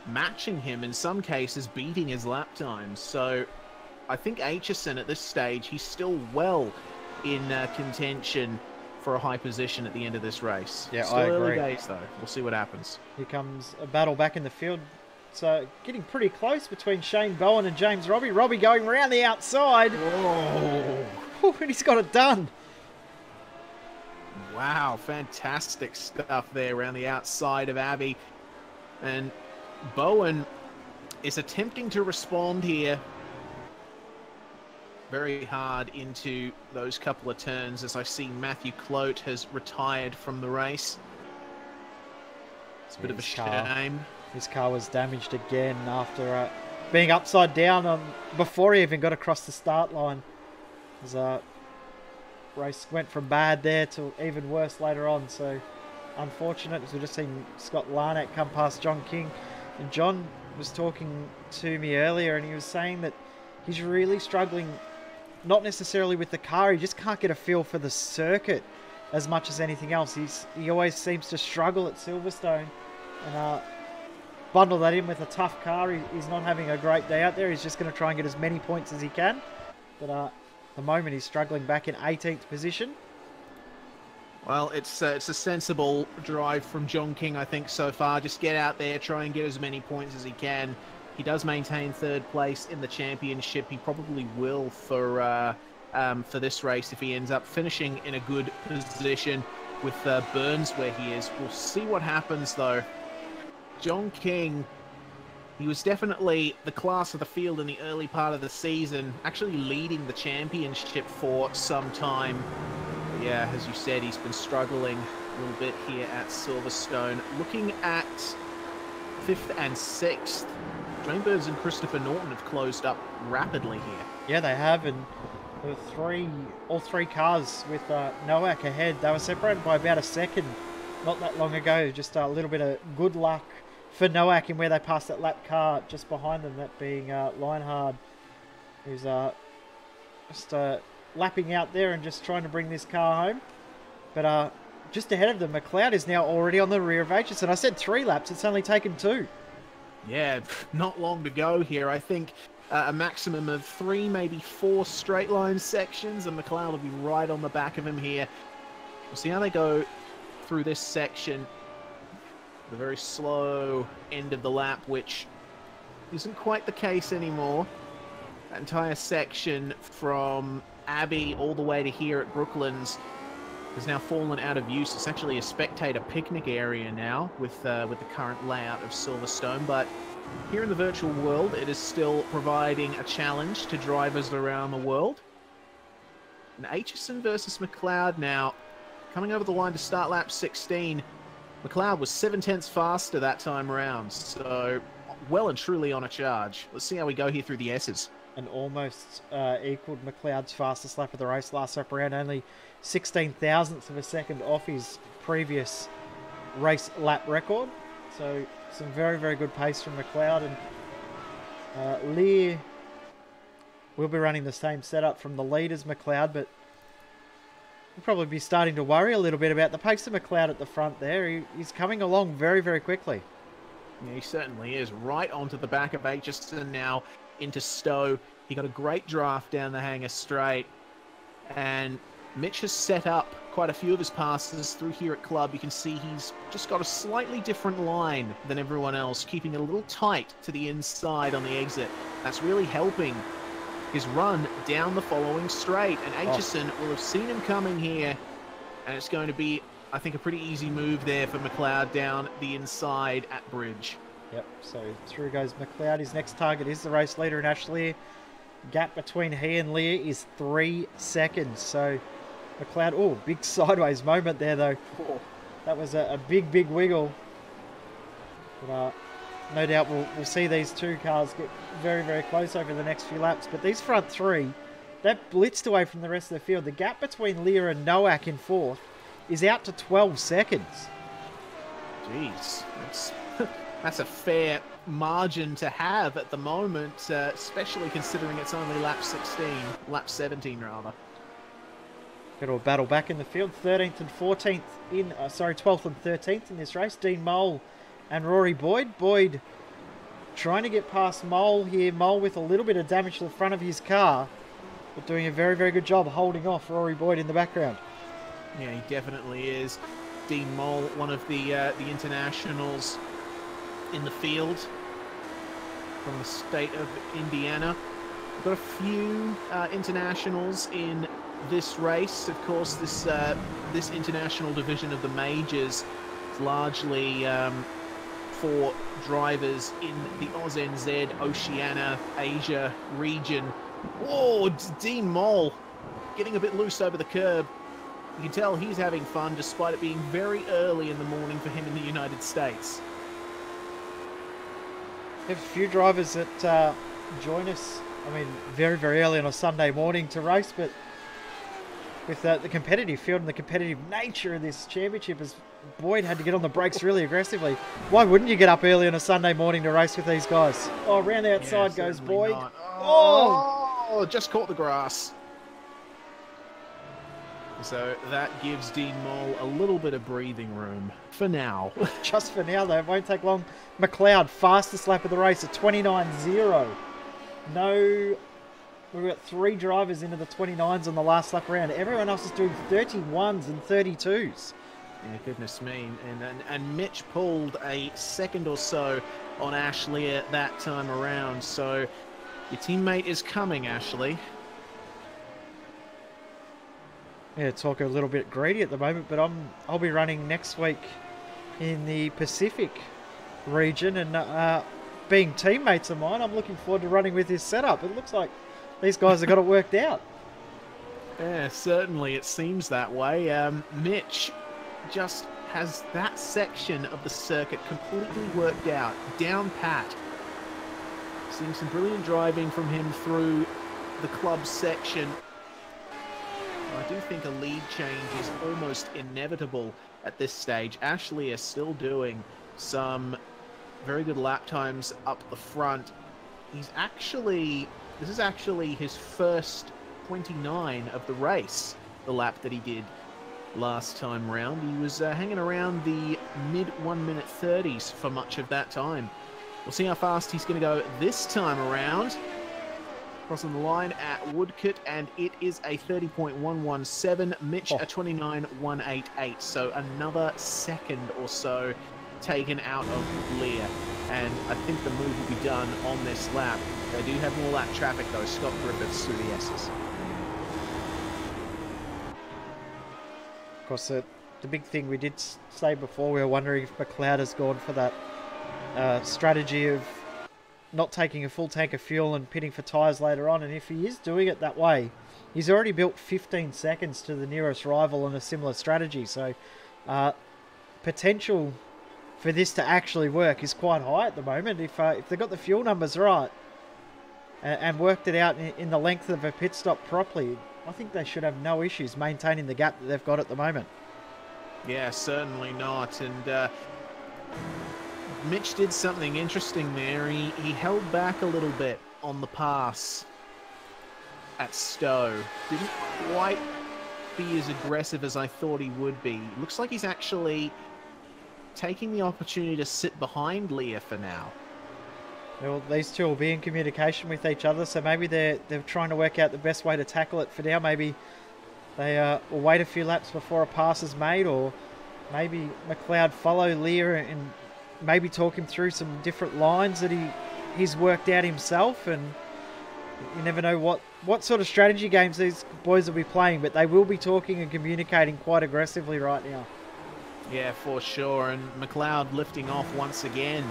matching him in some cases, beating his lap times. So I think Aitchison at this stage, he's still well in contention for a high position at the end of this race. Yeah, still I agree. early days though. We'll see what happens. Here comes a battle back in the field. So getting pretty close between Shane Bowen and James Robbie. Robbie going around the outside. Whoa. Whew, and he's got it done. Wow, fantastic stuff there around the outside of Abby. And Bowen is attempting to respond here very hard into those couple of turns, as I see Matthew Clote has retired from the race. It's a bit of a shame. His car was damaged again after being upside down before he even got across the start line. His race went from bad there to even worse later on. So unfortunate, as we've just seen Scott Larnack come past John King. And John was talking to me earlier, and he was saying that he's really struggling, not necessarily with the car, he just can't get a feel for the circuit as much as anything else. He always seems to struggle at Silverstone, and bundle that in with a tough car. He's not having a great day out there. He's just going to try and get as many points as he can. But at the moment, he's struggling back in 18th position. Well, it's a sensible drive from John King, I think, so far. Just get out there, try and get as many points as he can. He does maintain third place in the championship. He probably will for this race if he ends up finishing in a good position with Burns where he is. We'll see what happens, though. John King, he was definitely the class of the field in the early part of the season, actually leading the championship for some time. But yeah, as you said, he's been struggling a little bit here at Silverstone. Looking at 5th and 6th, Dwayne Burns and Christopher Norton have closed up rapidly here. Yeah, they have, and there were all three cars with Nowak ahead. They were separated by about a second not that long ago. Just a little bit of good luck for Nowak in where they passed that lap car just behind them, that being Lionhard, who's just lapping out there and just trying to bring this car home. But just ahead of them, McLeod is now already on the rear of Aitchison. I said 3 laps, it's only taken 2. Yeah, not long to go here. I think a maximum of 3, maybe 4 straight line sections, and McLeod will be right on the back of him here. We'll see how they go through this section. The very slow end of the lap, which isn't quite the case anymore. That entire section from Abbey all the way to here at Brooklands has now fallen out of use. It's actually a spectator picnic area now with the current layout of Silverstone, but here in the virtual world it is still providing a challenge to drivers around the world. And Aitchison versus McLeod now, coming over the line to start lap 16. McLeod was 7/10 faster that time around, so well and truly on a charge. Let's see how we go here through the S's. And almost equaled McLeod's fastest lap of the race last lap around, only 16 thousandths of a second off his previous race lap record. So some very, very good pace from McLeod. And Lear will be running the same setup from the lead as McLeod, but we'll probably be starting to worry a little bit about the pace of McLeod at the front there. He's coming along very, very quickly. Yeah, he certainly is. Right onto the back of Aitchison now into Stowe. He got a great draft down the hanger straight. And Mitch has set up quite a few of his passes through here at Club. You can see he's just got a slightly different line than everyone else, keeping it a little tight to the inside on the exit. That's really helping his run down the following straight. And Aitchison will have seen him coming here. And it's going to be, I think, a pretty easy move there for McLeod down the inside at Bridge. Yep, so through goes McLeod. His next target is the race leader in Ash Lear. Gap between he and Lear is 3 seconds. So McLeod, oh, big sideways moment there though. Oh. That was a big, big wiggle. But no doubt we'll see these two cars get very, very close over the next few laps. But these front three They're blitzed away from the rest of the field. The gap between Lear and Nowak in 4th is out to 12 seconds. Jeez, that's a fair margin to have at the moment, especially considering it's only lap 17 rather. Got to battle back in the field. 13th and 14th in, 12th and 13th in this race. Dean Mole and Rory Boyd. Boyd trying to get past Mole here. Mole with a little bit of damage to the front of his car, but doing a very, very good job holding off Rory Boyd in the background. Yeah, he definitely is. Dean Mole, one of the internationals in the field from the state of Indiana. We've got a few internationals in this race. Of course, this international division of the majors is largely for drivers in the AusNZ, Oceania, Asia region. Whoa, Dean Mole getting a bit loose over the curb. You can tell he's having fun despite it being very early in the morning for him in the United States. There's a few drivers that join us, I mean, very, very early on a Sunday morning to race, but with the competitive field and the competitive nature of this championship, as Boyd had to get on the brakes really aggressively. Why wouldn't you get up early on a Sunday morning to race with these guys? Oh, around the outside goes Boyd. Oh, just caught the grass. So that gives Dean Mole a little bit of breathing room for now. Just for now, though. It won't take long. McLeod, fastest lap of the race, a 29.0. No, we've got 3 drivers into the 29s on the last lap round. Everyone else is doing 31s and 32s. Yeah, goodness me. And Mitch pulled a second or so on Ashley at that time around. So your teammate is coming, Ashley. Yeah, talk a little bit greedy at the moment, but I'll be running next week in the Pacific region, and being teammates of mine, I'm looking forward to running with this setup. It looks like these guys have got it worked out. Yeah, certainly it seems that way. Mitch just has that section of the circuit completely worked out, down pat. Seeing some brilliant driving from him through the club section. I do think a lead change is almost inevitable at this stage. Ashley is still doing some very good lap times up the front. This is actually his first 29 of the race, the lap that he did last time round. He was hanging around the mid 1 minute 30s for much of that time. We'll see how fast he's going to go this time around. Crossing the line at Woodcote, and it is a 30.117. Mitch, a 29.188. So another second or so taken out of Lear. And I think the move will be done on this lap. They do have more lap traffic, though. Scott Griffiths through the S's. Of course, the big thing we did say before, we were wondering if McLeod has gone for that strategy of not taking a full tank of fuel and pitting for tyres later on. And if he is doing it that way, he's already built 15 seconds to the nearest rival on a similar strategy. So potential for this to actually work is quite high at the moment. If they've got the fuel numbers right and worked it out in the length of a pit stop properly, I think they should have no issues maintaining the gap that they've got at the moment. Yeah, certainly not. And Mitch did something interesting there. He held back a little bit on the pass at Stowe. Didn't quite be as aggressive as I thought he would be. Looks like he's actually taking the opportunity to sit behind Lear for now. Well, these two will be in communication with each other, so maybe they're trying to work out the best way to tackle it for now. Maybe they will wait a few laps before a pass is made, or maybe McLeod follow Lear and maybe talk him through some different lines that he's worked out himself. And you never know what sort of strategy games these boys will be playing, but they will be talking and communicating quite aggressively right now. Yeah, for sure. And McLeod lifting off once again,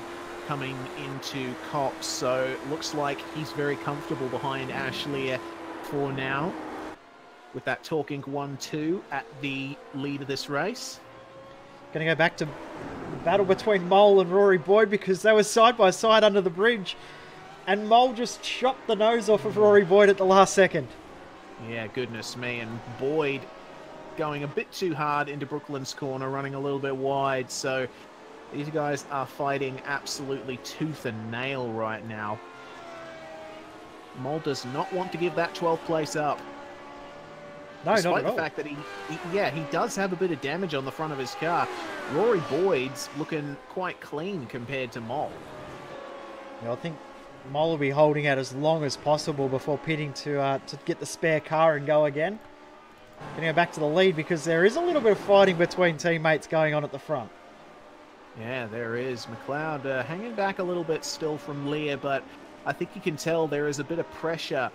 coming into Cox. So looks like he's very comfortable behind Ashley for now, with that talking 1-2 at the lead of this race. Going to go back to the battle between Mole and Rory Boyd, because they were side by side under the bridge, and Mole just chopped the nose off of Rory Boyd at the last second. Yeah, goodness me. And Boyd going a bit too hard into Brooklyn's corner, running a little bit wide. So these guys are fighting absolutely tooth and nail right now. Mole does not want to give that 12th place up. No, Despite not at the all. fact that he does have a bit of damage on the front of his car. Rory Boyd's looking quite clean compared to Mole. Yeah, I think Mole will be holding out as long as possible before pitting to get the spare car and go again. Getting her back to the lead because there is a little bit of fighting between teammates going on at the front. Yeah, there is. McLeod hanging back a little bit still from Lear, but I think you can tell there is a bit of pressure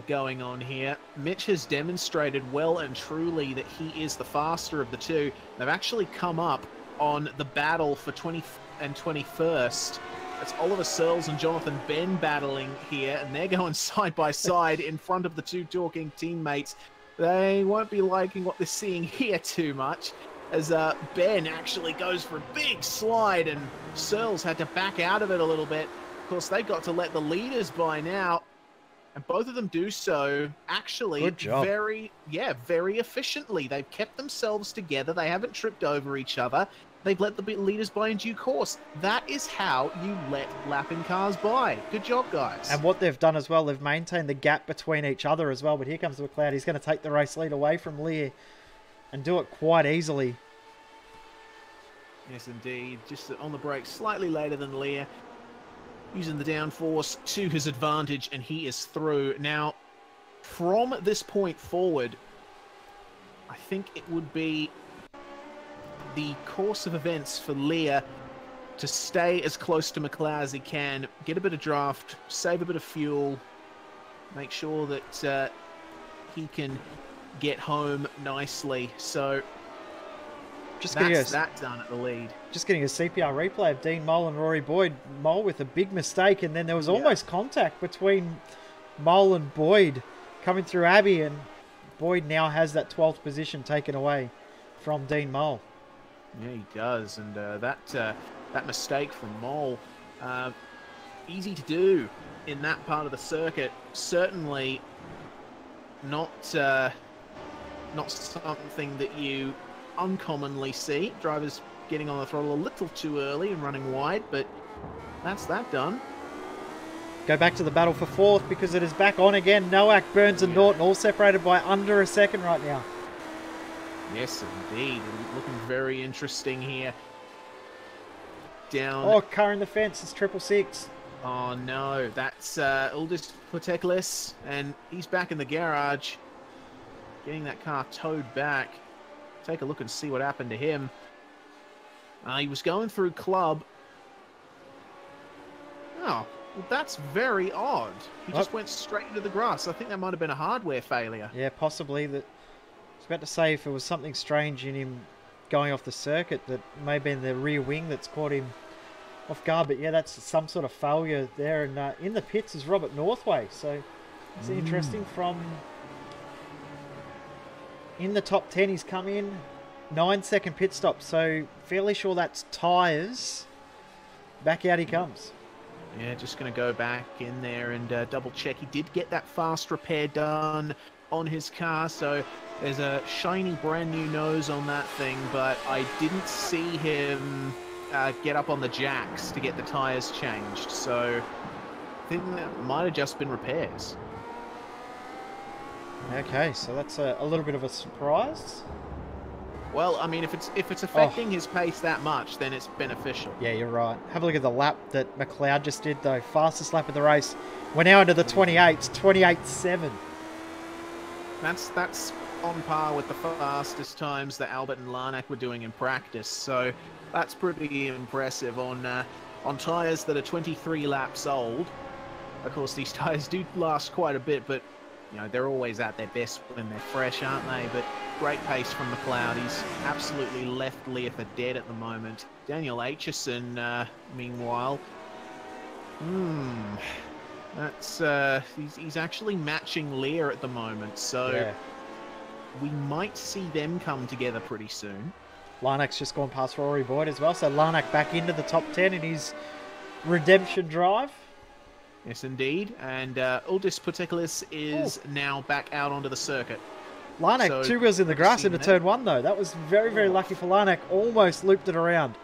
going on here. Mitch has demonstrated well and truly that he is the faster of the two. They've actually come up on the battle for 20th and 21st. It's Oliver Searles and Jonathan Ben battling here, and they're going side by side in front of the two talking teammates. They won't be liking what they're seeing here too much, as Ben actually goes for a big slide, and Searles had to back out of it a little bit. Of course, they got to let the leaders by now, and both of them do so actually very efficiently. They've kept themselves together. They haven't tripped over each other. They've let the leaders by in due course. That is how you let lapping cars by. Good job, guys. And what they've done as well, they've maintained the gap between each other as well. But here comes McLeod. He's going to take the race lead away from Lear and do it quite easily. Yes, indeed. Just on the brakes slightly later than Lear. Using the downforce to his advantage, and he is through. Now, from this point forward, I think it would be the course of events for Lear to stay as close to McLeod as he can, get a bit of draft, save a bit of fuel, make sure that he can get home nicely. So just that's that done at the lead. Just getting a CPR replay of Dean Mole and Rory Boyd. Mole with a big mistake, and then there was almost contact between Mole and Boyd coming through Abbey, and Boyd now has that 12th position taken away from Dean Mole. Yeah, he does, and that mistake from Mole, easy to do in that part of the circuit. Certainly not something that you uncommonly see. Drivers getting on the throttle a little too early and running wide, but that's that done. Go back to the battle for 4th because it is back on again. Nowak, Burns and Norton all separated by under a second right now. Yes, indeed. Looking very interesting here. Down. Oh, car in the fence. It's 666. Oh, no. That's Uldis Puteklis, and he's back in the garage. Getting that car towed back. Take a look and see what happened to him. He was going through club. Oh, well, that's very odd. He just went straight into the grass. I think that might have been a hardware failure. Yeah, possibly. That. I was about to say if it was something strange in him going off the circuit, that may have been the rear wing that's caught him off guard. But yeah, that's some sort of failure there. And in the pits is Robert Northway. So it's interesting. From in the top 10, he's come in 9-second pit stop. So fairly sure that's tyres. Back out he comes. Yeah, just going to go back in there and double check. He did get that fast repair done on his car, so there's a shiny brand new nose on that thing, but I didn't see him get up on the jacks to get the tires changed, so I think that might have just been repairs. Okay, so that's a little bit of a surprise. Well, I mean, if it's affecting his pace that much, then it's beneficial. Yeah, you're right. Have a look at the lap that McLeod just did, though. Fastest lap of the race. We're now into the 28s, 28.7. That's on par with the fastest times that Albert and Larnack were doing in practice. So that's pretty impressive on tyres that are 23 laps old. Of course, these tyres do last quite a bit, but you know they're always at their best when they're fresh, aren't they? But great pace from McLeod. He's absolutely left Lear for dead at the moment. Daniel Aitchison, meanwhile, that's he's actually matching Lear at the moment, so we might see them come together pretty soon. Larnack's just gone past Rory Boyd as well, so Larnack back into the top 10 in his redemption drive. Yes, indeed. And Uldis Puteklis is now back out onto the circuit. Larnack, So, 2 wheels in the grass into turn 1, though. That was very, very lucky for Larnack. Almost looped it around.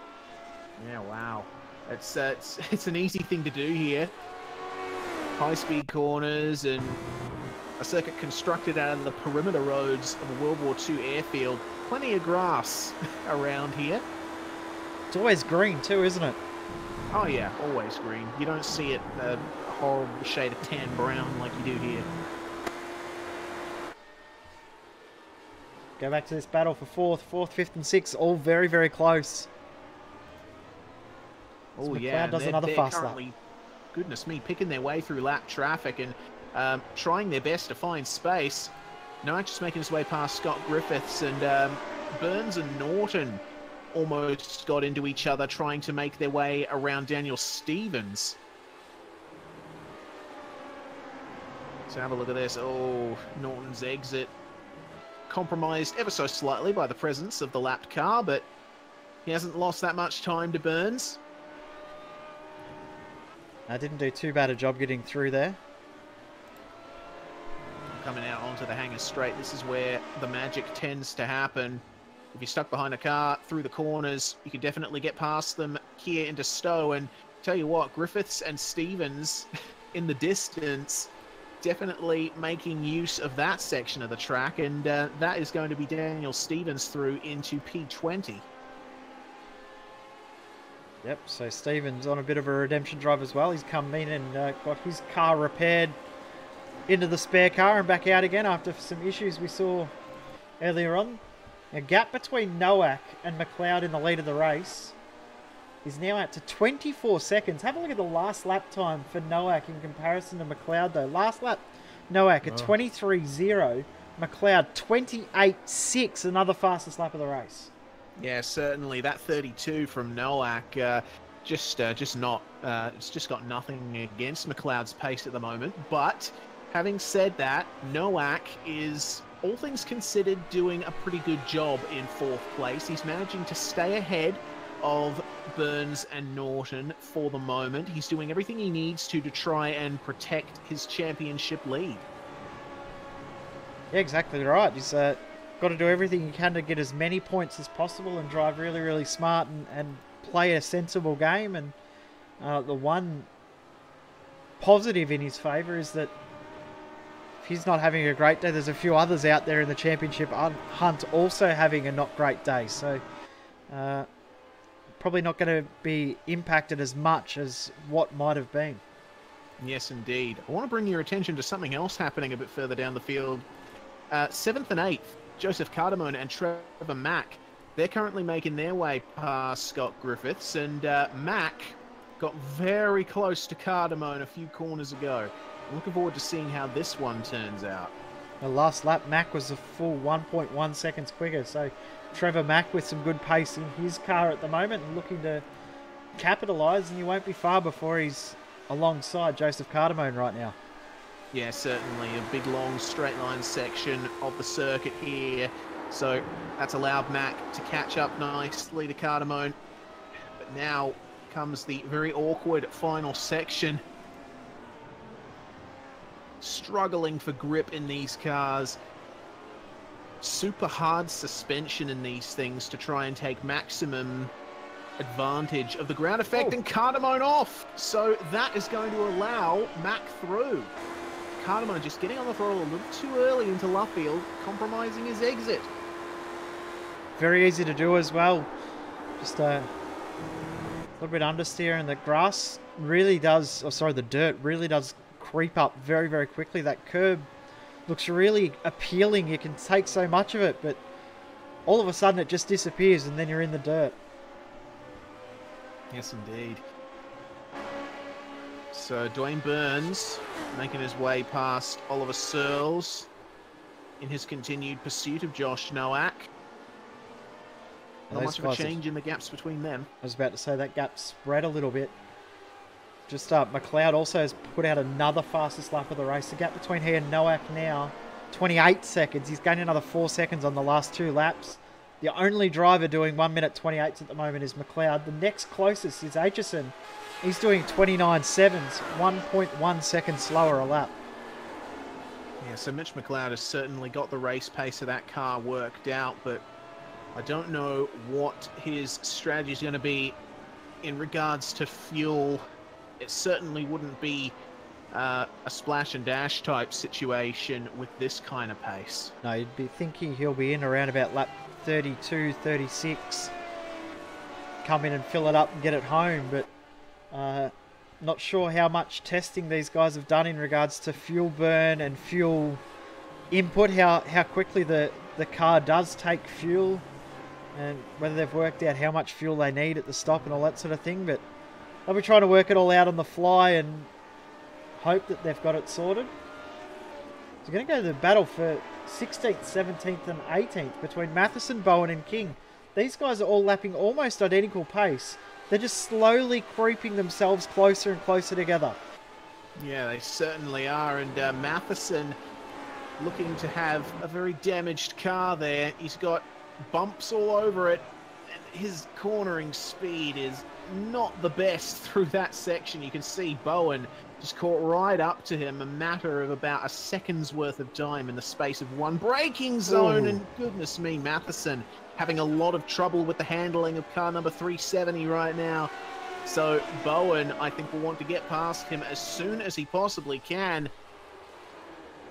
Yeah, wow. It's an easy thing to do here. High-speed corners and a circuit constructed out of the perimeter roads of a World War II airfield. Plenty of grass around here. It's always green, too, isn't it? Oh, yeah, always green. You don't see it a horrible shade of tan brown like you do here. Go back to this battle for 4th, 5th, and 6th. All very, very close. Oh, McLeod yeah. does another fast lap. Goodness me, picking their way through lap traffic and trying their best to find space. Nowak just making his way past Scott Griffiths, and Burns and Norton almost got into each other trying to make their way around Daniel Stevens. So have a look at this. Oh, Norton's exit compromised ever so slightly by the presence of the lapped car, but he hasn't lost that much time to Burns. I didn't do too bad a job getting through there. Coming out onto the hangar straight, this is where the magic tends to happen. If you're stuck behind a car through the corners, you can definitely get past them here into Stowe. And tell you what, Griffiths and Stevens in the distance definitely making use of that section of the track, and that is going to be Daniel Stevens through into P20. Yep, so Stevens on a bit of a redemption drive as well. He's come in and got his car repaired into the spare car and back out again after some issues we saw earlier on. A gap between Nowak and McLeod in the lead of the race is now out to 24 seconds. Have a look at the last lap time for Nowak in comparison to McLeod, though. Last lap, Nowak at 23.0, McLeod 28.6, another fastest lap of the race. Yeah, certainly. That 32 from Nowak, just not. It's just got nothing against McLeod's pace at the moment. But having said that, Nowak is, all things considered, doing a pretty good job in 4th place. He's managing to stay ahead of Burns and Norton for the moment. He's doing everything he needs to try and protect his championship lead. Yeah, exactly right. He's got to do everything he can to get as many points as possible and drive really, really smart and play a sensible game. And the one positive in his favour is that if he's not having a great day, there's a few others out there in the championship hunt also having a not great day. So probably not going to be impacted as much as what might have been. Yes, indeed. I want to bring your attention to something else happening a bit further down the field. 7th and 8th, Joseph Cardamone and Trevor Mack. They're currently making their way past Scott Griffiths, and Mack got very close to Cardamone a few corners ago. I'm looking forward to seeing how this one turns out. The last lap, Mack was a full 1.1 seconds quicker, so Trevor Mack with some good pace in his car at the moment and looking to capitalise, and he won't be far before he's alongside Joseph Cardamone right now. Yeah, certainly a big long straight line section of the circuit here, so that's allowed Mack to catch up nicely to Cardamone. But now comes the very awkward final section. Struggling for grip in these cars. Super hard suspension in these things to try and take maximum advantage of the ground effect, and Cardamone off. So that is going to allow Mack through. Cardamone just getting on the throttle a little too early into Luffield, compromising his exit. Very easy to do as well. Just a little bit understeer, and the grass really does, the dirt really does creep up very, very quickly. That curb looks really appealing. You can take so much of it, but all of a sudden it just disappears and then you're in the dirt. Yes, indeed. So Dwayne Burns making his way past Oliver Searles in his continued pursuit of Josh Nowak. Not much of a change in the gaps between them. I was about to say that gap spread a little bit. Just McLeod also has put out another fastest lap of the race. The gap between he and Nowak now, 28 seconds. He's gained another 4 seconds on the last 2 laps. The only driver doing 1 minute 28 at the moment is McLeod. The next closest is Aitchison He's doing 29.7s, 1.1 seconds slower a lap. Yeah, so Mitch McLeod has certainly got the race pace of that car worked out, but I don't know what his strategy is going to be in regards to fuel. It certainly wouldn't be a splash and dash type situation with this kind of pace. No, you'd be thinking he'll be in around about lap 32, 36. Come in and fill it up and get it home, but not sure how much testing these guys have done in regards to fuel burn and fuel input, how quickly the car does take fuel, and whether they've worked out how much fuel they need at the stop and all that sort of thing. But they'll be trying to work it all out on the fly and hope that they've got it sorted. So we're going to go to the battle for 16th, 17th and 18th between Matheson, Bowen and King. These guys are all lapping almost identical pace. They're just slowly creeping themselves closer and closer together. Yeah, they certainly are. And Matheson looking to have a very damaged car there. He's got bumps all over it. And his cornering speed is not the best through that section. You can see Bowen just caught right up to him, a matter of about a second's worth of time in the space of one braking zone. Ooh. And goodness me, Matheson having a lot of trouble with the handling of car number 370 right now. So Bowen, I think, will want to get past him as soon as he possibly can.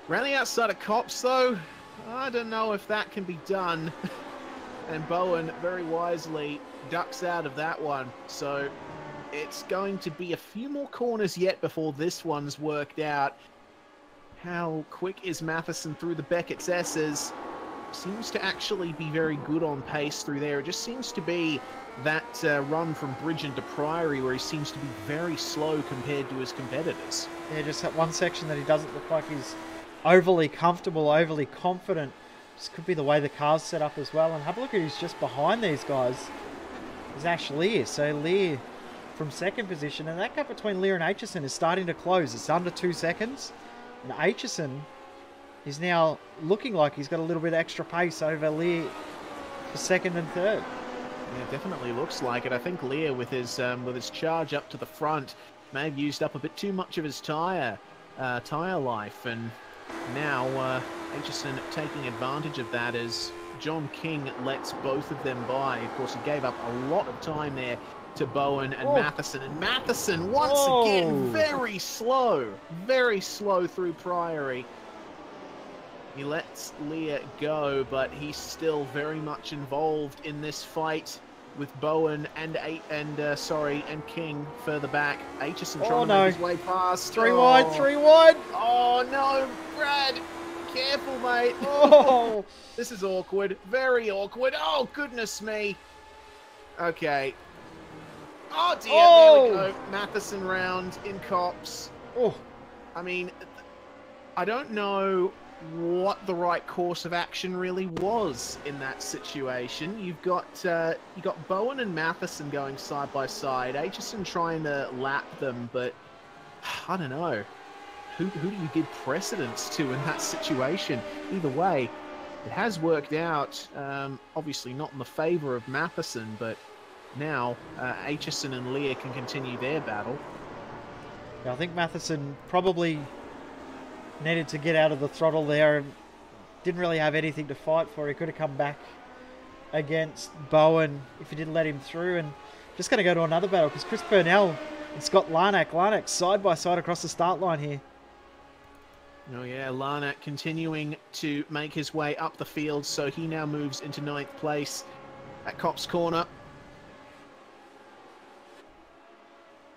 Around the outside of Copse, though, I don't know if that can be done. And Bowen very wisely ducks out of that one. So it's going to be a few more corners yet before this one's worked out. How quick is Matheson through the Beckett's S's? Seems to actually be very good on pace through there. It just seems to be that run from Bridgeton to Priory where he seems to be very slow compared to his competitors. Yeah, just that one section that he doesn't look like he's overly comfortable, overly confident. This could be the way the car's set up as well. And have a look at who's just behind these guys. Is Ash Lear. So Lear from second position. And that gap between Lear and Aitchison is starting to close. It's under 2 seconds. And Aitchison is now looking like he's got a little bit extra pace over Lear for second and third. Yeah, it definitely looks like it. I think Lear, with his charge up to the front, may have used up a bit too much of his tire life, and now Aitchison taking advantage of that as John King lets both of them by. Of course, he gave up a lot of time there to Bowen and Matheson, and Matheson once again very slow through Priory. He lets Lear go, but he's still very much involved in this fight with Bowen and King further back. Aitchison trying to make his way past. Three wide. Oh no, Brad! Careful, mate. Oh, this is awkward. Very awkward. Oh goodness me. Okay. Oh dear. There we go. Matheson round in Copse. Oh. I mean, I don't know what the right course of action really was in that situation. You've got Bowen and Matheson going side by side. Aitchison trying to lap them, but I don't know. Who do you give precedence to in that situation? Either way, it has worked out. Obviously not in the favour of Matheson, but now Aitchison and Lear can continue their battle. Yeah, I think Matheson probably needed to get out of the throttle there and didn't really have anything to fight for. He could have come back against Bowen if he didn't let him through. And just going to go to another battle because Chris Burnell and Scott Larnack side by side across the start line here. Oh yeah, Larnack continuing to make his way up the field, so he now moves into 9th place at Copse Corner.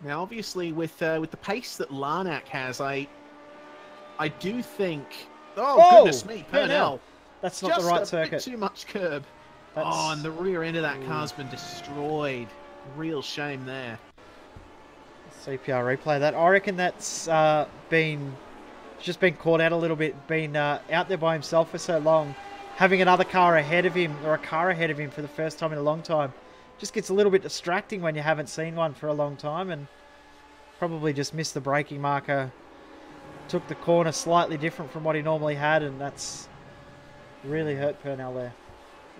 Now obviously with the pace that Larnack has, I do think... Oh, goodness me, Purnell. That's not the right circuit. Just a bit too much curb. Oh, and the rear end of that car's been destroyed. Real shame there. CPR replay that. I reckon that's just been caught out a little bit, been out there by himself for so long. Having another car ahead of him, or a car ahead of him for the first time in a long time, just gets a little bit distracting when you haven't seen one for a long time, and probably just missed the braking marker. Took the corner slightly different from what he normally had, and that's really hurt Purnell there.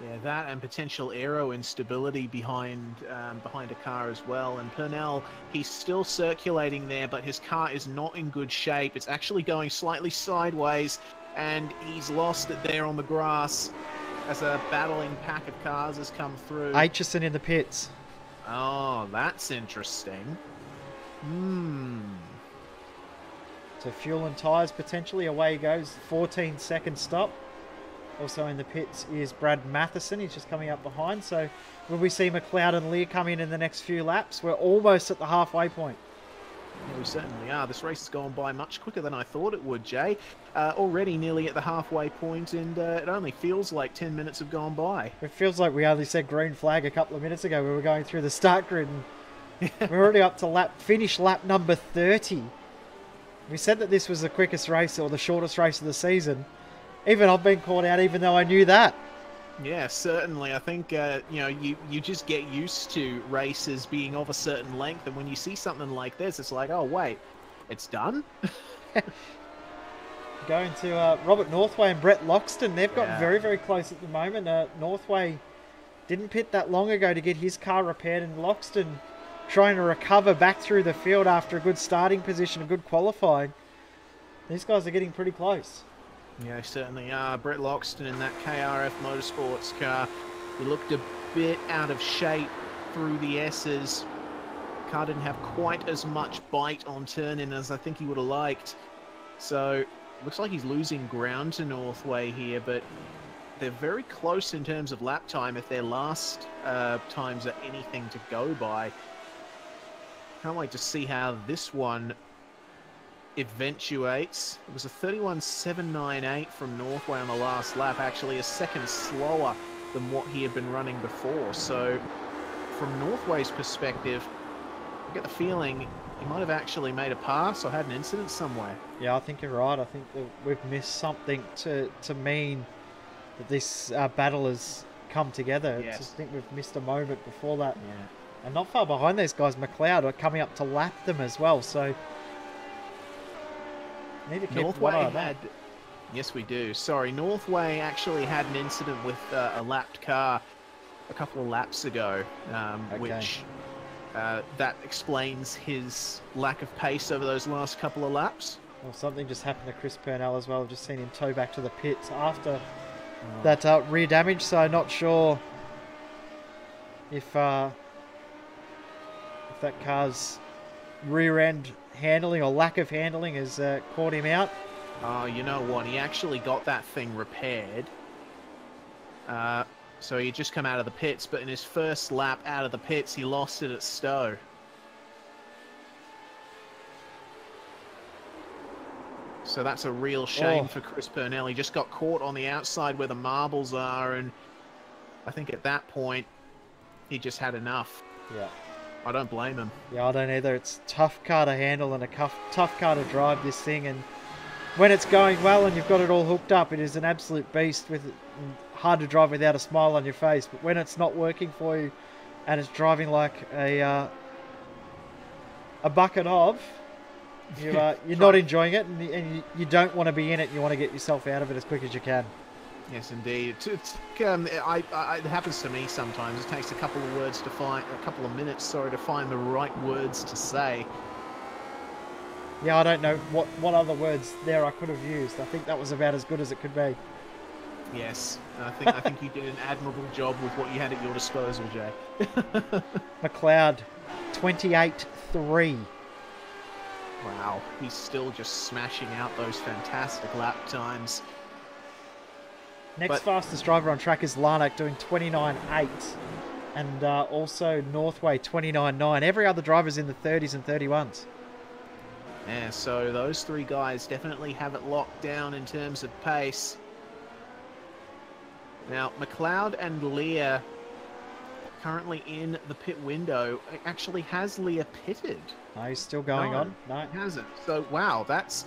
Yeah, that and potential aero instability behind behind a car as well. And Purnell, he's still circulating there, but his car is not in good shape. It's actually going slightly sideways, and he's lost it there on the grass as a battling pack of cars has come through. Aitchison in the pits. Oh, that's interesting. So fuel and tyres potentially. Away he goes. 14-second stop. Also in the pits is Brad Matheson. He's just coming up behind. So will we see McLeod and Lear come in the next few laps? We're almost at the halfway point. Yeah, we certainly are. This race has gone by much quicker than I thought it would, Jay. Already nearly at the halfway point, and it only feels like 10 minutes have gone by. It feels like we only said green flag a couple of minutes ago. We were going through the start grid, and we're already up to finish lap number 30. We said that this was the quickest race or the shortest race of the season. Even I've been caught out, even though I knew that. Yeah, certainly. I think you just get used to races being of a certain length, and when you see something like this, it's like, oh wait, it's done. Going to Robert Northway and Brett Loxton. They've got very, very close at the moment. Northway didn't pit that long ago to get his car repaired, and Loxton trying to recover back through the field after a good starting position, a good qualifying. These guys are getting pretty close. Yeah, they certainly are. Brett Loxton in that KRF Motorsports car. He looked a bit out of shape through the S's. Car didn't have quite as much bite on turn-in as I think he would have liked. So, looks like he's losing ground to Northway here, but they're very close in terms of lap time if their last times are anything to go by. Can't wait to see how this one eventuates. It was a 31.798 from Northway on the last lap, actually a second slower than what he had been running before. So from Northway's perspective, I get the feeling he might have actually made a pass or had an incident somewhere. Yeah, I think you're right. I think that we've missed something to mean that this battle has come together. Yes. I just think we've missed a moment before that. Yeah. And not far behind these guys, McLeod are coming up to lap them as well. So need to keep Northway had... Yes, we do. Sorry, Northway actually had an incident with a lapped car a couple of laps ago, which that explains his lack of pace over those last couple of laps. Well, something just happened to Chris Purnell as well. I've just seen him tow back to the pits after that rear damage, so not sure if that car's rear end handling or lack of handling has caught him out. Oh, you know what? He actually got that thing repaired. So he just come out of the pits, but in his first lap out of the pits, he lost it at Stowe. So that's a real shame for Chris Purnell. He just got caught on the outside where the marbles are, and I think at that point, he just had enough. Yeah. I don't blame him. Yeah, I don't either. It's a tough car to handle and a tough car to drive, this thing, and when it's going well and you've got it all hooked up, it is an absolute beast, with hard to drive without a smile on your face. But when it's not working for you and it's driving like a bucket of, you're not enjoying it, and you don't want to be in it. You want to get yourself out of it as quick as you can. Yes, indeed. It happens to me sometimes. It takes a couple of minutes, to find the right words to say. Yeah, I don't know what other words there I could have used. I think that was about as good as it could be. Yes, I think you did an admirable job with what you had at your disposal, Jay. McLeod, 28.3. Wow, he's still just smashing out those fantastic lap times. Next fastest driver on track is Larnack, doing 29.8. And also Northway, 29.9. Every other driver's in the 30s and 31s. Yeah, so those three guys definitely have it locked down in terms of pace. Now, McLeod and Lear currently in the pit window. Actually, has Lear pitted? No, he's still going on. No, he hasn't. So, wow, that's...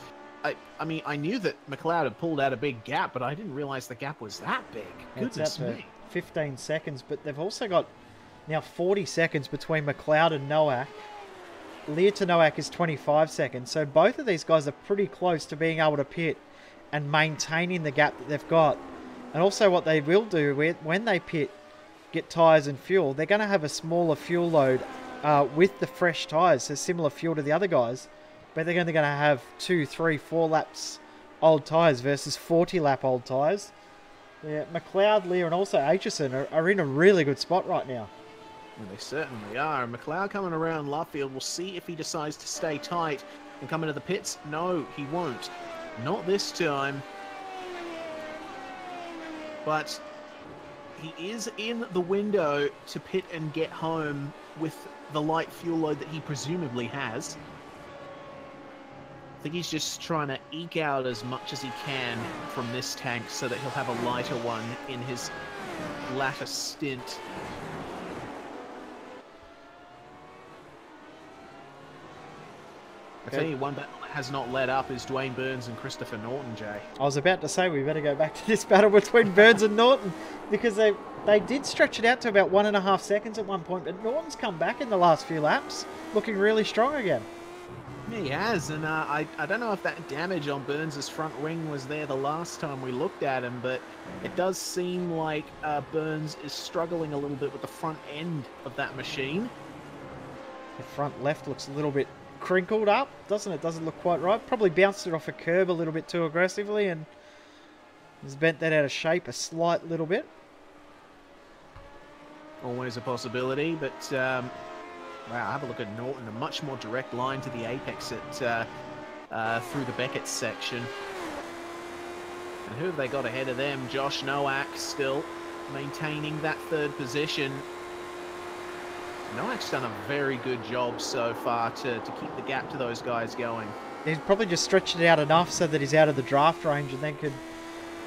I mean, I knew that McLeod had pulled out a big gap, but I didn't realize the gap was that big. Goodness me. 15 seconds, but they've also got now 40 seconds between McLeod and Nowak. Lear to Nowak is 25 seconds, so both of these guys are pretty close to being able to pit and maintaining the gap that they've got. And also what they will do when they get tyres and fuel, they're going to have a smaller fuel load with the fresh tyres, so similar fuel to the other guys, but they're only going to have 2, 3, 4 laps old tyres versus 40 lap old tyres. Yeah, McLeod, Lear and also Aitchison are in a really good spot right now. Well, they certainly are. McLeod coming around Luffield. We'll see if he decides to stay tight and come into the pits. No, he won't. Not this time. But he is in the window to pit and get home with the light fuel load that he presumably has. I think he's just trying to eke out as much as he can from this tank so that he'll have a lighter one in his latter stint. I tell you, one battle that has not let up is Dwayne Burns and Christopher Norton, Jay. I was about to say we better go back to this battle between Burns and Norton, because they did stretch it out to about 1.5 seconds at one point, but Norton's come back in the last few laps, looking really strong again. Yeah, he has, and I don't know if that damage on Burns' front wing was there the last time we looked at him, but it does seem like Burns is struggling a little bit with the front end of that machine. The front left looks a little bit crinkled up, doesn't it? Doesn't look quite right. Probably bounced it off a curb a little bit too aggressively and has bent that out of shape a slight little bit. Always a possibility, but wow, have a look at Norton. A much more direct line to the apex through the Beckett section. And who have they got ahead of them? Josh Nowak still maintaining that third position. Nowak's done a very good job so far to keep the gap to those guys going. He's probably just stretched it out enough so that he's out of the draft range and then could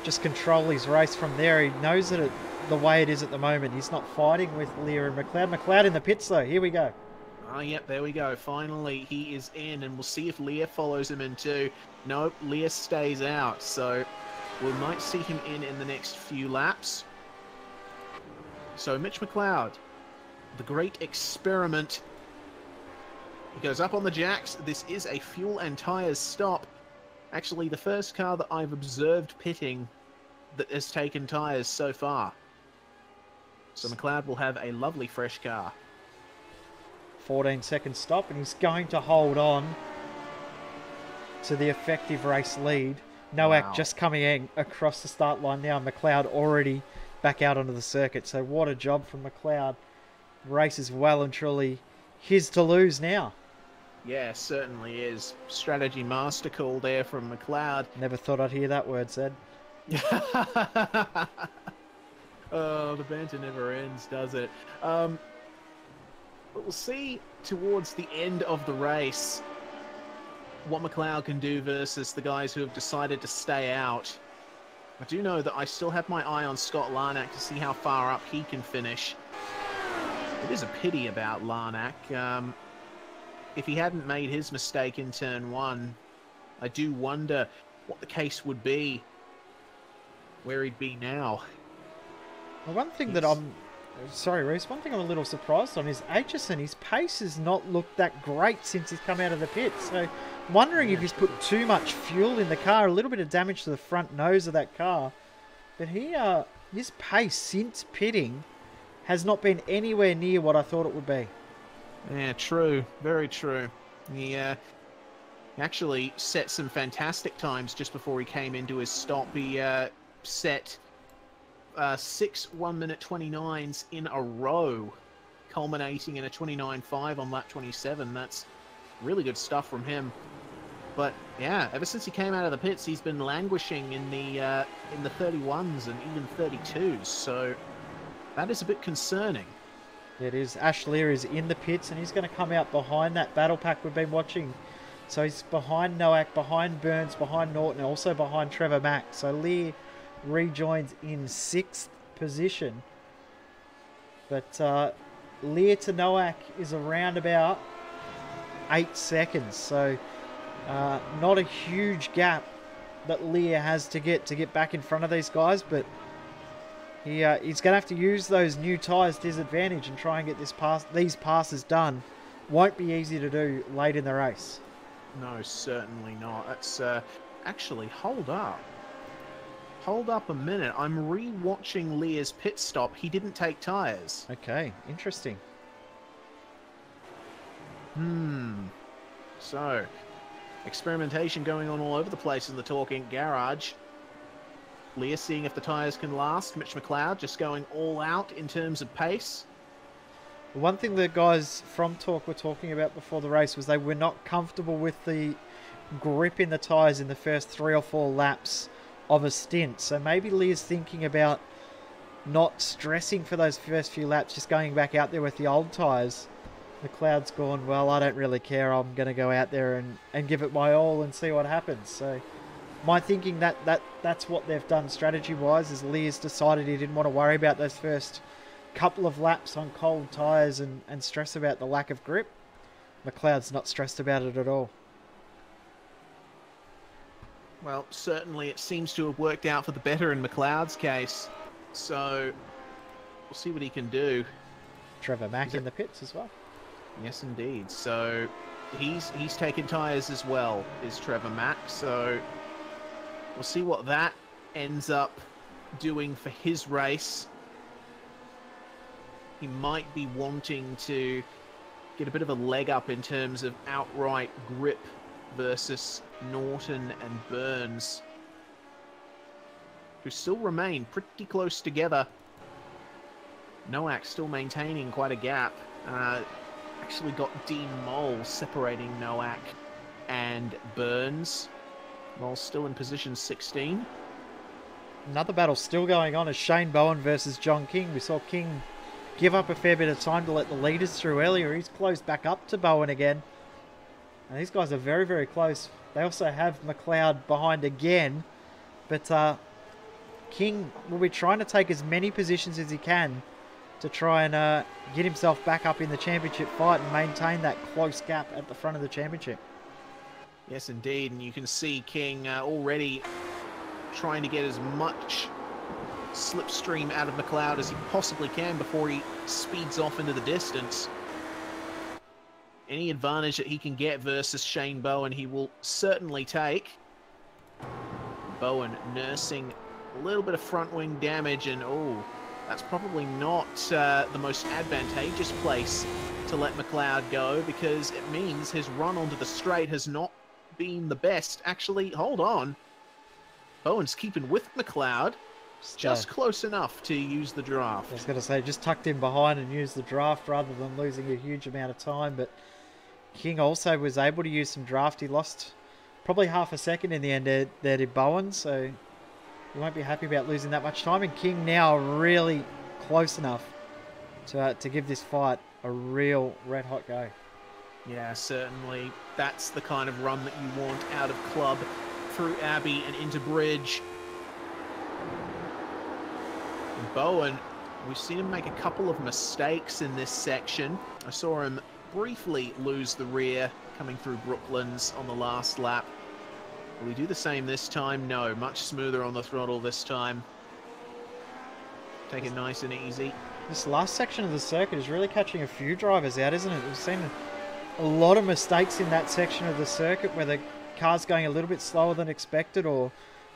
just control his race from there. He knows that the way it is at the moment. He's not fighting with Lear and McLeod. McLeod in the pits though. Here we go. Oh, yep, there we go. Finally, he is in, and we'll see if Lear follows him in too. Nope, Lear stays out, so we might see him in the next few laps. So Mitch McLeod, the great experiment. He goes up on the jacks. This is a fuel and tyres stop. Actually, the first car that I've observed pitting that has taken tyres so far. So McLeod will have a lovely fresh car. 14-second stop, and he's going to hold on to the effective race lead. Nowak just coming in across the start line now. McLeod already back out onto the circuit. So what a job from McLeod. Race is well and truly his to lose now. Yeah, certainly is. Strategy master call there from McLeod. Never thought I'd hear that word said. Oh, the banter never ends, does it? But we'll see towards the end of the race what McLeod can do versus the guys who have decided to stay out. I do know that I still have my eye on Scott Larnack to see how far up he can finish. It is a pity about Larnack. If he hadn't made his mistake in turn one, I do wonder what the case would be, where he'd be now. Well, one thing that I'm... Sorry, Reese. One thing I'm a little surprised on is Aitchison. His pace has not looked that great since he's come out of the pit. So I'm wondering if he's put too much fuel in the car, a little bit of damage to the front nose of that car. But his pace since pitting has not been anywhere near what I thought it would be. Yeah, true. Very true. He actually set some fantastic times just before he came into his stop. He set 6 1-minute 29s in a row, culminating in a 29.5 on lap 27. That's really good stuff from him. But yeah, ever since he came out of the pits, he's been languishing in the 31s and even 32s. So that is a bit concerning. It is. Ash Lear is in the pits, and he's going to come out behind that battle pack we've been watching. So he's behind Nowak, behind Burns, behind Norton, and also behind Trevor Mack. So Lear rejoins in 6th position. But Lear to Nowak is around about 8 seconds. So not a huge gap that Lear has to get back in front of these guys, but he's going to have to use those new tyres to his advantage and try and get these passes done. Won't be easy to do late in the race. No, certainly not. That's actually, hold up. hold up a minute. I'm re-watching Lear's pit stop. He didn't take tyres. Okay, interesting. So, experimentation going on all over the place in the Talking Garage. Lear seeing if the tyres can last. Mitch McLeod just going all out in terms of pace. One thing the guys from Torque were talking about before the race was they were not comfortable with the grip in the tyres in the first 3 or 4 laps of a stint. So maybe Lear's thinking about not stressing for those first few laps, just going back out there with the old tyres. McLeod's gone, well, I don't really care. I'm going to go out there and give it my all and see what happens. So my thinking that's what they've done strategy-wise is Lear's decided he didn't want to worry about those first couple of laps on cold tyres and stress about the lack of grip. McLeod's not stressed about it at all. Well, certainly it seems to have worked out for the better in McLeod's case. So we'll see what he can do. Trevor Mack in the pits as well. Yes, indeed. So he's taken tyres as well, is Trevor Mack. So we'll see what that ends up doing for his race. He might be wanting to get a bit of a leg up in terms of outright grip versus Norton and Burns, who still remain pretty close together. Nowak still maintaining quite a gap. Actually got Dean Mole separating Nowak and Burns. Mole's still in position 16. Another battle still going on is Shane Bowen versus John King. We saw King give up a fair bit of time to let the leaders through earlier. He's closed back up to Bowen again. And these guys are very, very close. They also have McLeod behind again. But King will be trying to take as many positions as he can to try and get himself back up in the championship fight and maintain that close gap at the front of the championship. Yes, indeed. And you can see King already trying to get as much slipstream out of McLeod as he possibly can before he speeds off into the distance. Any advantage that he can get versus Shane Bowen, he will certainly take. Bowen nursing a little bit of front wing damage, and oh, that's probably not the most advantageous place to let McLeod go, because it means his run onto the straight has not been the best. Actually, hold on. Bowen's keeping with McLeod. Just close enough to use the draft. I was going to say, just tucked in behind and used the draft rather than losing a huge amount of time. But King also was able to use some draft. He lost probably half a second in the end there to Bowen. So he won't be happy about losing that much time. And King now really close enough to give this fight a real red-hot go. Yeah, certainly. That's the kind of run that you want out of Club through Abbey and into Bridge. Bowen, we've seen him make a couple of mistakes in this section. I saw him briefly lose the rear coming through Brooklands on the last lap. Will he do the same this time? No, much smoother on the throttle this time. Take it nice and easy. This last section of the circuit is really catching a few drivers out, isn't it? We've seen a lot of mistakes in that section of the circuit where the car's going a little bit slower than expected, or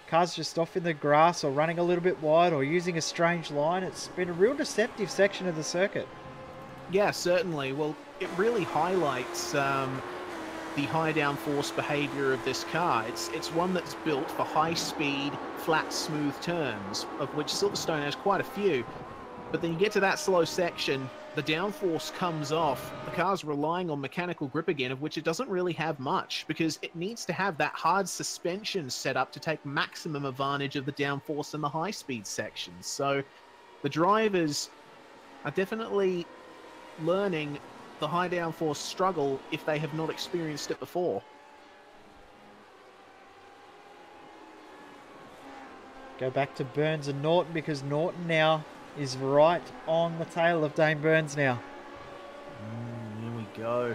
cars just off in the grass, or running a little bit wide, or using a strange line. It's been a real deceptive section of the circuit. Yeah, certainly. Well, it really highlights the high downforce behavior of this car. It's one that's built for high-speed, flat, smooth turns, of which Silverstone has quite a few. But then you get to that slow section, the downforce comes off, the car's relying on mechanical grip again, of which it doesn't really have much, because it needs to have that hard suspension set up to take maximum advantage of the downforce in the high-speed sections. So the drivers are definitely learning the high downforce struggle if they have not experienced it before. Go back to Burns and Norton, because Norton now is right on the tail of Dane Burns now. Here we go.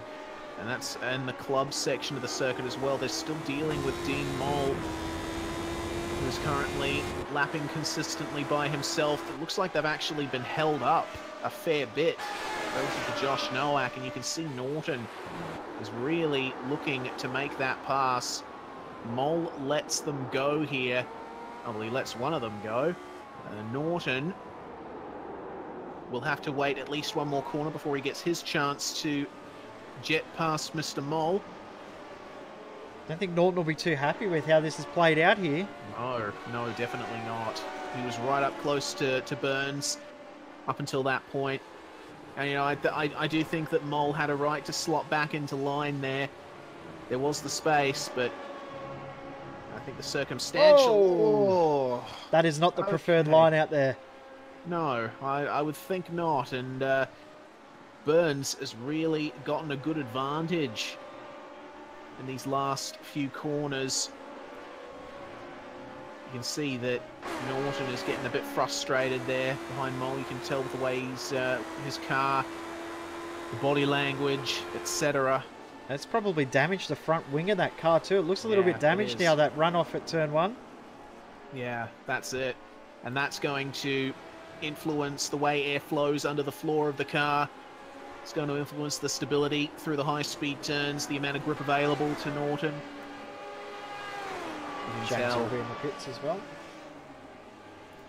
And that's in the club section of the circuit as well. They're still dealing with Dean Mole, who's currently lapping consistently by himself. It looks like they've actually been held up a fair bit relative to Josh Nowak, and you can see Norton is really looking to make that pass. Mole lets them go here. well, he lets one of them go. Norton will have to wait at least one more corner before he gets his chance to jet past Mr. Mole. I don't think Norton will be too happy with how this has played out here. No, definitely not. He was right up close to Burns up until that point. And, you know, I do think that Mole had a right to slot back into line there. There was the space, but I think the circumstantial... Oh, that is not the preferred line out there. No, I would think not. And Burns has really gotten a good advantage in these last few corners. You can see that Norton is getting a bit frustrated there behind Mole. You can tell with the way he's his car, the body language, etc. That's probably damaged the front wing of that car too. It looks a little bit damaged now, that runoff at turn 1. Yeah, that's it. And that's going to influence the way air flows under the floor of the car. It's going to influence the stability through the high-speed turns, the amount of grip available to Norton. James will be in the pits as well.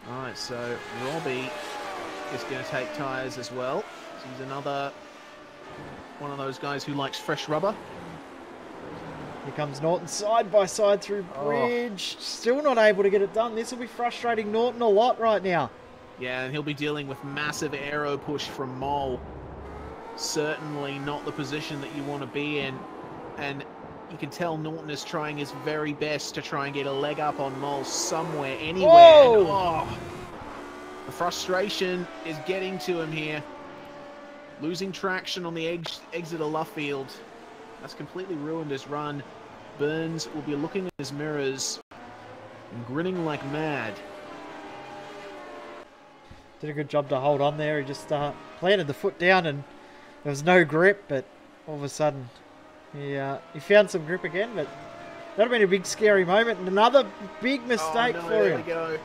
Alright, so Robbie is going to take tyres as well. So he's another one of those guys who likes fresh rubber. Here comes Norton side by side through bridge. Still not able to get it done. This will be frustrating Norton a lot right now. Yeah, and he'll be dealing with massive aero push from Mole. Certainly not the position that you want to be in. And you can tell Norton is trying his very best to try and get a leg up on Mole somewhere, anywhere. And, the frustration is getting to him here. Losing traction on the exit of Luffield. That's completely ruined his run. Burns will be looking at his mirrors and grinning like mad. Did a good job to hold on there. He just planted the foot down and there was no grip, but all of a sudden he found some grip again, but that would have been a big scary moment and another big mistake for him. There we go.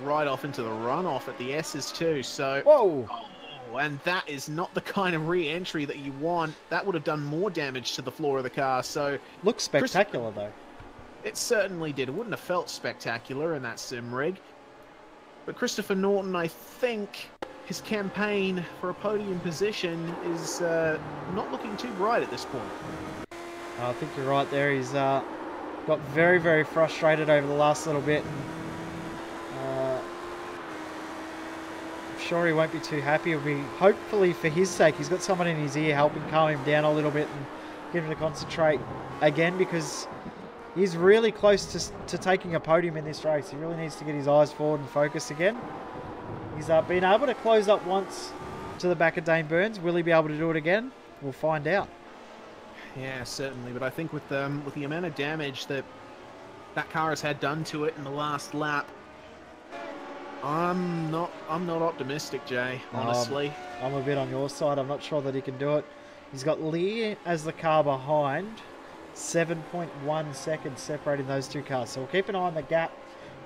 Right off into the runoff at the S's too. So, and that is not the kind of re-entry that you want. That would have done more damage to the floor of the car. So, looks spectacular though. It certainly did. It wouldn't have felt spectacular in that sim rig. But Christopher Norton, I think his campaign for a podium position is not looking too bright at this point. I think you're right there. He's got very, very frustrated over the last little bit. I'm sure he won't be too happy. It'll be, hopefully for his sake, he's got someone in his ear helping calm him down a little bit and get him to concentrate again, because he's really close to taking a podium in this race. He really needs to get his eyes forward and focus again. He's been able to close up once to the back of Dane Burns. Will he be able to do it again? We'll find out. Yeah, certainly. But I think with the amount of damage that car has had done to it in the last lap, I'm not optimistic, Jay, honestly. I'm a bit on your side. I'm not sure that he can do it. He's got Lear as the car behind. 7.1 seconds separating those two cars. So we'll keep an eye on the gap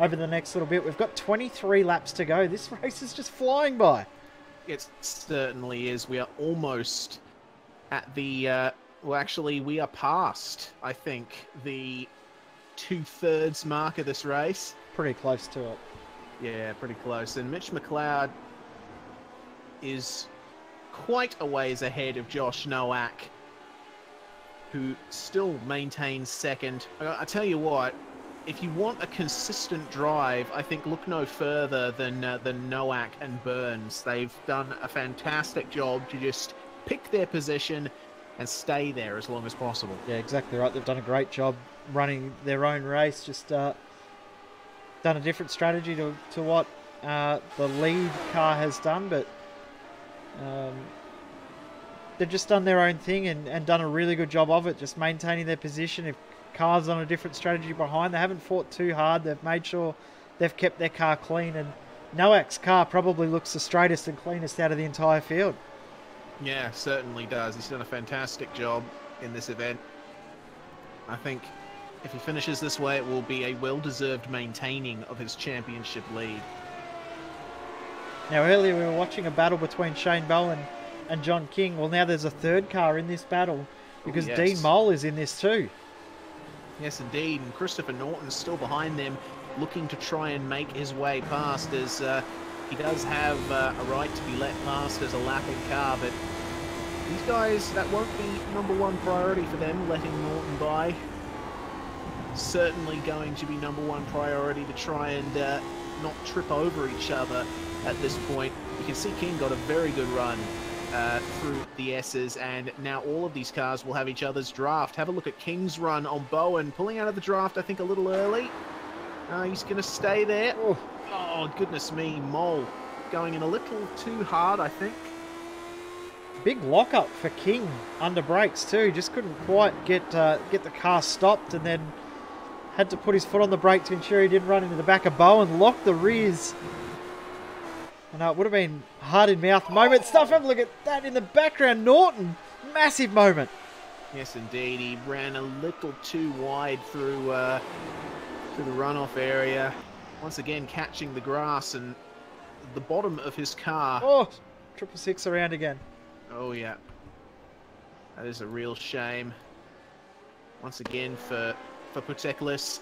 over the next little bit. We've got 23 laps to go. This race is just flying by. It certainly is. We are almost at the... well, actually, we are past, I think, the 2/3 mark of this race. Pretty close to it. Yeah, pretty close. And Mitch McLeod is quite a ways ahead of Josh Nowak, who still maintains second. I tell you what, if you want a consistent drive, I think look no further than Nowak and Burns. They've done a fantastic job to just pick their position and stay there as long as possible. Yeah, exactly right. They've done a great job running their own race. Just done a different strategy to what the lead car has done, but they've just done their own thing and done a really good job of it, just maintaining their position. If cars on a different strategy behind, they haven't fought too hard. They've made sure they've kept their car clean, and Nowak's car probably looks the straightest and cleanest out of the entire field. Yeah, certainly does. He's done a fantastic job in this event. I think if he finishes this way, it will be a well-deserved maintaining of his championship lead. Now, earlier we were watching a battle between Shane Bell and John King. Well, now there's a third car in this battle because Dean Mole is in this too. Yes, indeed. And Christopher Norton's still behind them looking to try and make his way past, as he does have a right to be let past as a lapping car, but these guys, that won't be #1 priority for them, letting Norton by. Certainly going to be #1 priority to try and not trip over each other at this point. You can see King got a very good run through the S's, and now all of these cars will have each other's draft. Have a look at King's run on Bowen, pulling out of the draft, I think, a little early. He's going to stay there. Oh, goodness me, Mole going in a little too hard, I think. Big lockup for King under brakes too. Just couldn't quite get the car stopped, and then had to put his foot on the brake to ensure he didn't run into the back of Bowen, lock the rears. And it would have been heart-in-mouth moment stuff. Have a look at that in the background. Norton, massive moment. Yes, indeed. He ran a little too wide through the runoff area. Once again, catching the grass and the bottom of his car. Oh, 666 around again. Oh, yeah. That is a real shame. Once again for Puteklis.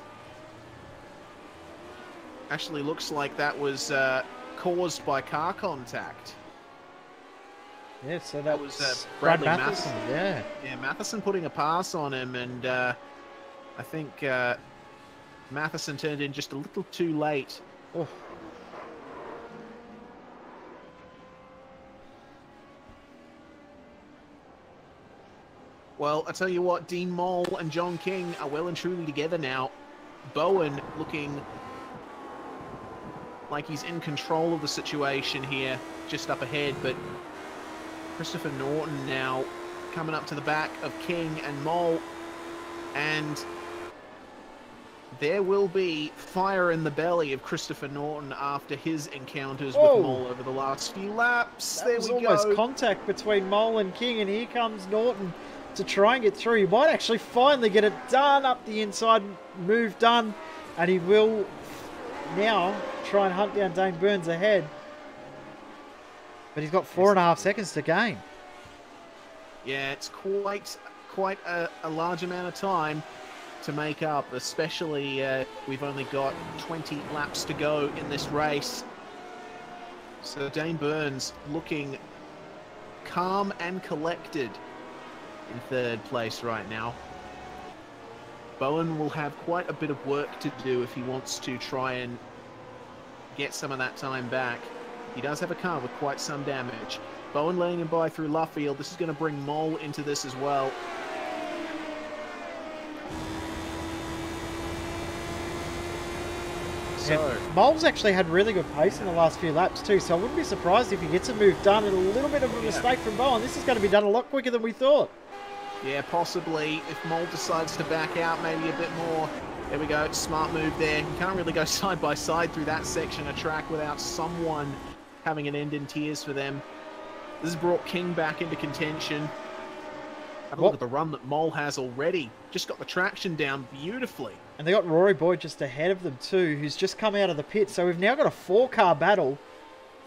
Actually looks like that was caused by car contact. Yeah, so that was Bradley Matheson. Yeah. Yeah, Matheson putting a pass on him, and I think Matheson turned in just a little too late. Oh. Well, I tell you what, Dean Mole and John King are well and truly together now. Bowen looking like he's in control of the situation here, just up ahead, but Christopher Norton now coming up to the back of King and Mole, and there will be fire in the belly of Christopher Norton after his encounters with Mole over the last few laps. There we go. Almost contact between Mole and King, and here comes Norton to try and get through. He might actually finally get it done up the inside, move done, and he will now try and hunt down Dane Burns ahead. But he's got 4.5 seconds to gain. Yeah, it's quite a large amount of time to make up, especially we've only got 20 laps to go in this race. So Dane Burns looking calm and collected in 3rd place right now. Bowen will have quite a bit of work to do if he wants to try and get some of that time back. He does have a car with quite some damage. Bowen letting him by through Luffield. This is going to bring Mole into this as well. So Mole's actually had really good pace in the last few laps too, so I wouldn't be surprised if he gets a move done and a little bit of a mistake from Bowen. This is going to be done a lot quicker than we thought. Yeah, possibly. If Mole decides to back out maybe a bit more. There we go. Smart move there. You can't really go side by side through that section of track without someone having an end in tears for them. This has brought King back into contention. Have a look at the run that Mole has already. Just got the traction down beautifully. And they got Rory Boyd just ahead of them too, who's just come out of the pit. So we've now got a 4-car battle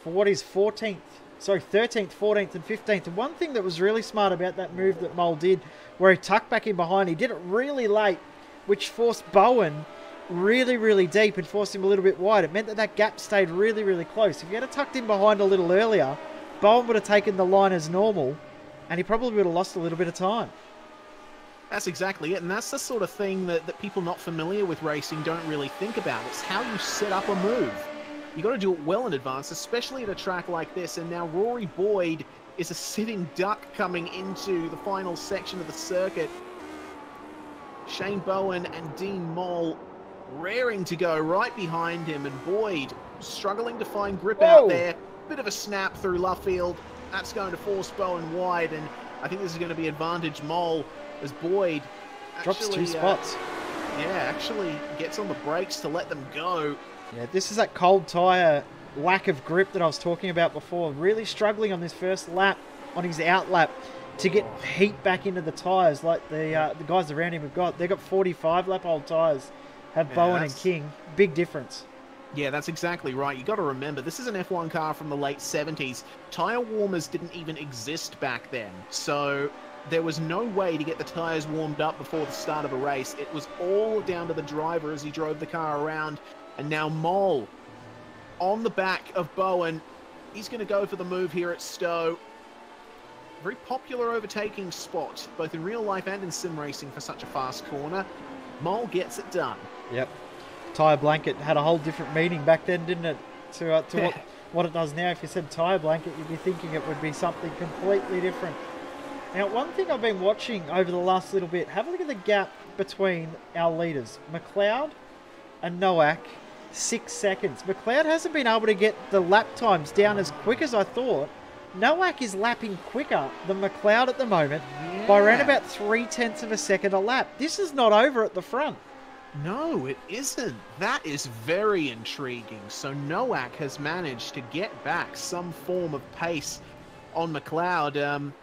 for what is 13th, 14th and 15th. And one thing that was really smart about that move that Mole did, where he tucked back in behind, he did it really late, which forced Bowen really, really deep and forced him a little bit wide. It meant that that gap stayed really, really close. If he had tucked in behind a little earlier, Bowen would have taken the line as normal, and he probably would have lost a little bit of time. That's exactly it, and that's the sort of thing that people not familiar with racing don't really think about. It's how you set up a move. You got to do it well in advance, especially at a track like this. And now Rory Boyd is a sitting duck coming into the final section of the circuit. Shane Bowen and Dean Mole raring to go right behind him, and Boyd struggling to find grip out there. Bit of a snap through Luffield. That's going to force Bowen wide, and I think this is going to be advantage Mole as Boyd drops 2 spots. Actually gets on the brakes to let them go. Yeah, this is that cold tyre lack of grip that I was talking about before. Really struggling on this first lap, on his out lap, to get heat back into the tyres like the guys around him have got. They've got 45 lap old tyres, have Bowen and King. Big difference. Yeah, that's exactly right. You got to remember, this is an F1 car from the late 70s. Tyre warmers didn't even exist back then. So there was no way to get the tyres warmed up before the start of a race. It was all down to the driver as he drove the car around And now Mole on the back of Bowen. He's going to go for the move here at Stowe. Very popular overtaking spot, both in real life and in sim racing for such a fast corner. Mole gets it done. Yep. Tyre blanket had a whole different meaning back then, didn't it? To what it does now. If you said tyre blanket, you'd be thinking it would be something completely different. Now, one thing I've been watching over the last little bit, have a look at the gap between our leaders. McLeod and Nowak, 6 seconds. McLeod hasn't been able to get the lap times down as quick as I thought. Nowak is lapping quicker than McLeod at the moment by around about 0.3 of a second a lap. This is not over at the front. No, it isn't. That is very intriguing. So Nowak has managed to get back some form of pace on McLeod.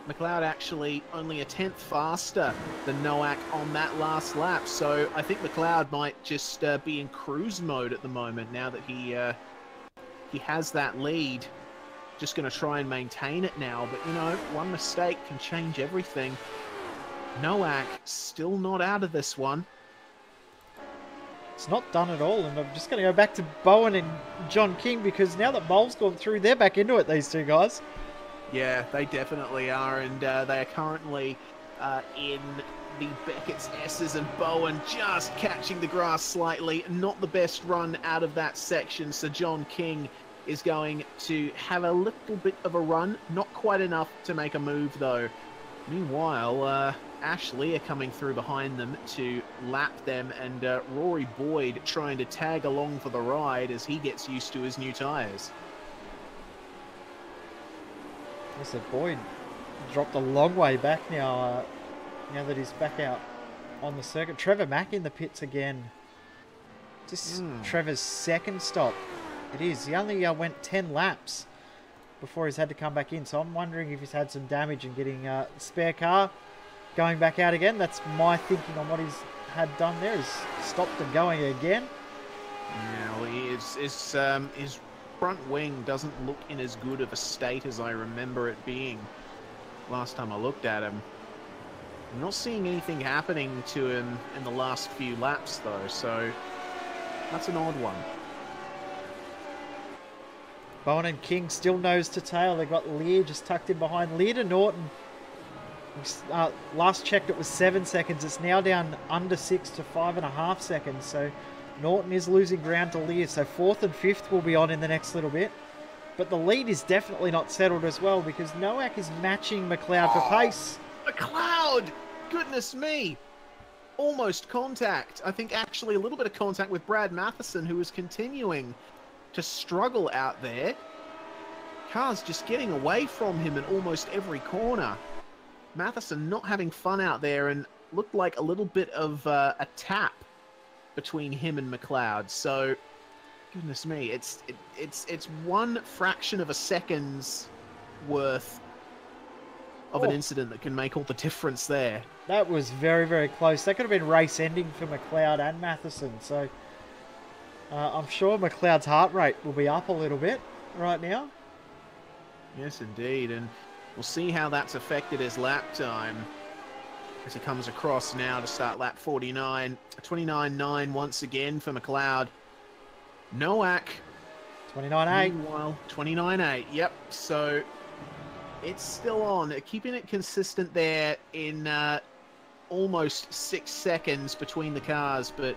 McLeod actually only a 10th faster than Nowak on that last lap. So I think McLeod might just be in cruise mode at the moment now that he has that lead. Just going to try and maintain it now. But, you know, one mistake can change everything. Nowak still not out of this one. It's not done at all. And I'm just going to go back to Bowen and John King because now that Mole's gone through, they're back into it, these two guys. Yeah, they definitely are. And they are currently in the Beckett's S's, and Bowen just catching the grass slightly. Not the best run out of that section. So John King is going to have a little bit of a run. Not quite enough to make a move, though. Meanwhile, Ashley are coming through behind them to lap them, and Rory Boyd trying to tag along for the ride as he gets used to his new tyres. So Boyd dropped a long way back now, now that he's back out on the circuit. Trevor Mack in the pits again. Just Trevor's second stop. It is. He only went 10 laps before he's had to come back in. So I'm wondering if he's had some damage and getting a spare car going back out again. That's my thinking on what he's had done there. He's stopped and going again. Now his front wing doesn't look in as good of a state as I remember it being last time I looked at him. I'm not seeing anything happening to him in the last few laps though, so that's an odd one. Bowen and King still nose to tail. They've got Lear just tucked in behind. Lear to Norton. Last checked it was 7 seconds. It's now down under 6 to 5.5 seconds. So Norton is losing ground to Lear. So 4th and 5th will be on in the next little bit. But the lead is definitely not settled as well because Nowak is matching McLeod for pace. McLeod! Goodness me! Almost contact. I think actually a little bit of contact with Brad Matheson, who is continuing to struggle out there. Cars just getting away from him in almost every corner. Matheson not having fun out there, and looked like a little bit of a tap between him and McLeod. So, goodness me, it's 1 fraction of a second's worth of an incident that can make all the difference there. That was very, very close. That could have been race ending for McLeod and Matheson. So I'm sure McLeod's heart rate will be up a little bit right now. Yes, indeed. And we'll see how that's affected his lap time as he comes across now to start lap 49. 29.9 once again for McLeod. Nowak. 29.8. Meanwhile, 29.8. Yep. So it's still on. Keeping it consistent there in almost 6 seconds between the cars, but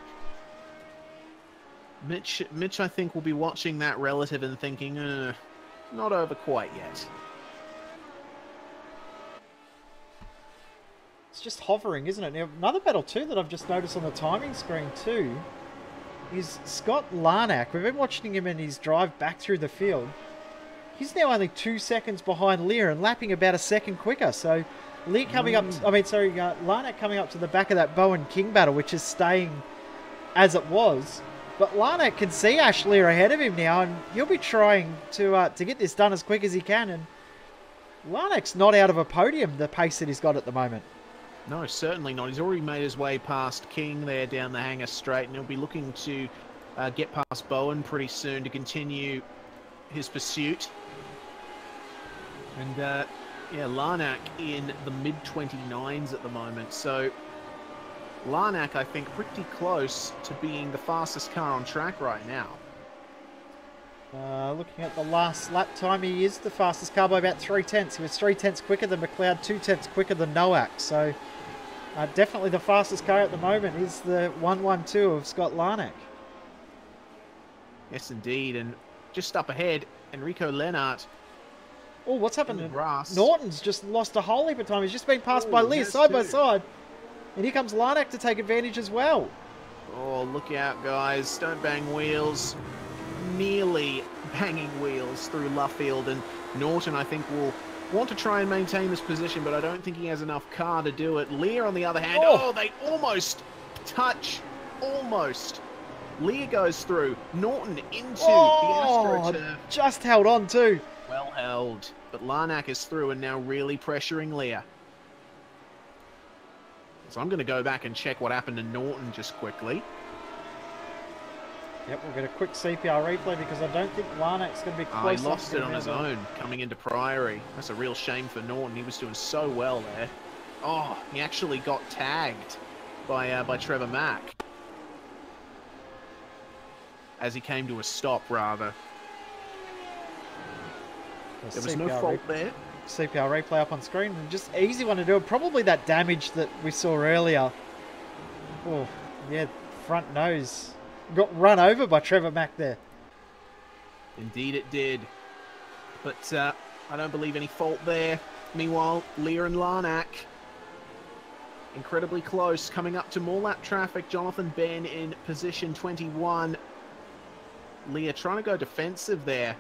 Mitch, I think, will be watching that relative and thinking, not over quite yet. It's just hovering, isn't it? Now, another battle, too, that I've just noticed on the timing screen, too, is Scott Larnack. We've been watching him in his drive back through the field. He's now only 2 seconds behind Lear and lapping about a second quicker. So, Lear coming up, Larnack coming up to the back of that Bowen King battle, which is staying as it was. But Larnack can see Ash Lear ahead of him now, and he'll be trying to get this done as quick as he can. And Larnack's not out of a podium, the pace that he's got at the moment. No, certainly not. He's already made his way past King there down the hanger straight, and he'll be looking to get past Bowen pretty soon to continue his pursuit. And yeah, Larnack in the mid-29s at the moment, so Larnack, I think, pretty close to being the fastest car on track right now. Looking at the last lap time, he is the fastest car by about 3/10. He was 3/10 quicker than McLeod, 2/10 quicker than Nowak. So definitely the fastest car at the moment is the 112 of Scott Larnack. Yes, indeed. And just up ahead, Enrico Lennart. Oh, what's happened? In the grass. Norton's just lost a whole heap of time. He's just been passed by Lear side by side. And here comes Larnack to take advantage as well. Oh, look out, guys. Don't bang wheels. Nearly banging wheels through Luffield. And Norton, I think, will want to try and maintain this position, but I don't think he has enough car to do it. Lear, on the other hand, they almost touch. Almost. Lear goes through. Norton into the AstroTurf. Just held on too. Well held. But Larnack is through and now really pressuring Lear. So I'm going to go back and check what happened to Norton just quickly. Yep, we'll get a quick CPR replay because I don't think Larnack's going to be close. He lost it on his own coming into Priory. That's a real shame for Norton. He was doing so well there. Oh, he actually got tagged by Trevor Mack. As he came to a stop, rather. There was no fault there. CPR replay up on screen. Just easy one to do. Probably that damage that we saw earlier. Oh, yeah, front nose. Got run over by Trevor Mack there. Indeed it did. But I don't believe any fault there. Meanwhile, Lear and Larnack incredibly close. Coming up to more lap traffic. Jonathan Ben in position 21. Lear trying to go defensive there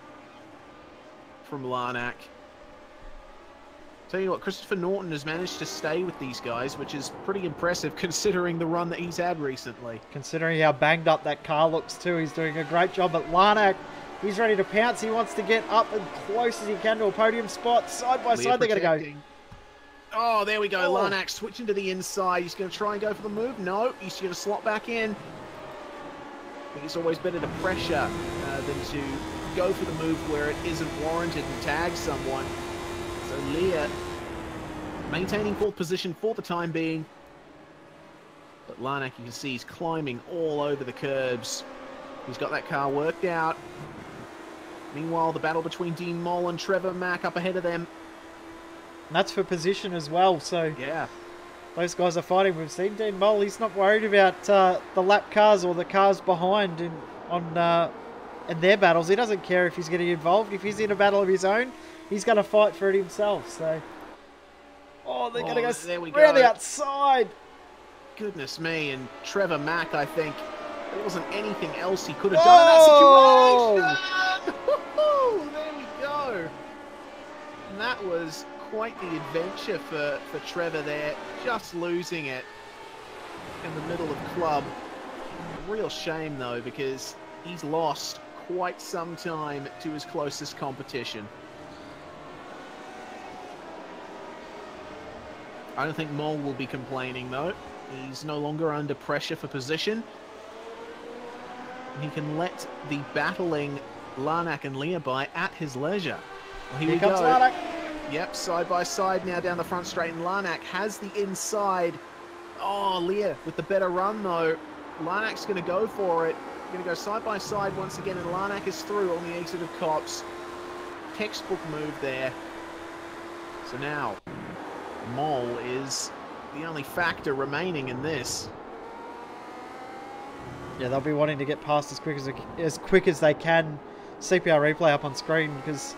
from Larnack. Tell you what, Christopher Norton has managed to stay with these guys, which is pretty impressive considering the run that he's had recently. Considering how banged up that car looks too, he's doing a great job. But Larnack, he's ready to pounce. He wants to get up as close as he can to a podium spot. Side by side, they're going to go. Oh, there we go. Larnack switching to the inside. He's going to try and go for the move. No, he's going to slot back in. I think it's always better to pressure than to go for the move where it isn't warranted and tag someone. So Lear maintaining fourth position for the time being. But Larnack, you can see, he's climbing all over the curbs. He's got that car worked out. Meanwhile, the battle between Dean Moll and Trevor Mack up ahead of them. And that's for position as well, so yeah, those guys are fighting. We've seen Dean Moll, he's not worried about the lap cars or the cars behind in their battles. He doesn't care if he's getting involved. If he's in a battle of his own, he's going to fight for it himself. So, they're going to go around the outside. Goodness me, and Trevor Mack, I think there wasn't anything else he could have done in that situation. There we go. And that was quite the adventure for Trevor there, just losing it in the middle of club. Real shame though, because he's lost quite some time to his closest competition. I don't think Moll will be complaining though. He's no longer under pressure for position. He can let the battling Larnack and Lear by at his leisure. Well, here we comes go. Larnack. Yep, side by side now down the front straight, and Larnack has the inside. Oh, Lear with the better run though. Larnack's going to go for it. Going to go side by side once again, and Larnack is through on the exit of Cops. Textbook move there. So now, Moll is the only factor remaining in this. Yeah, they'll be wanting to get past as quick as they can. CPR replay up on screen, because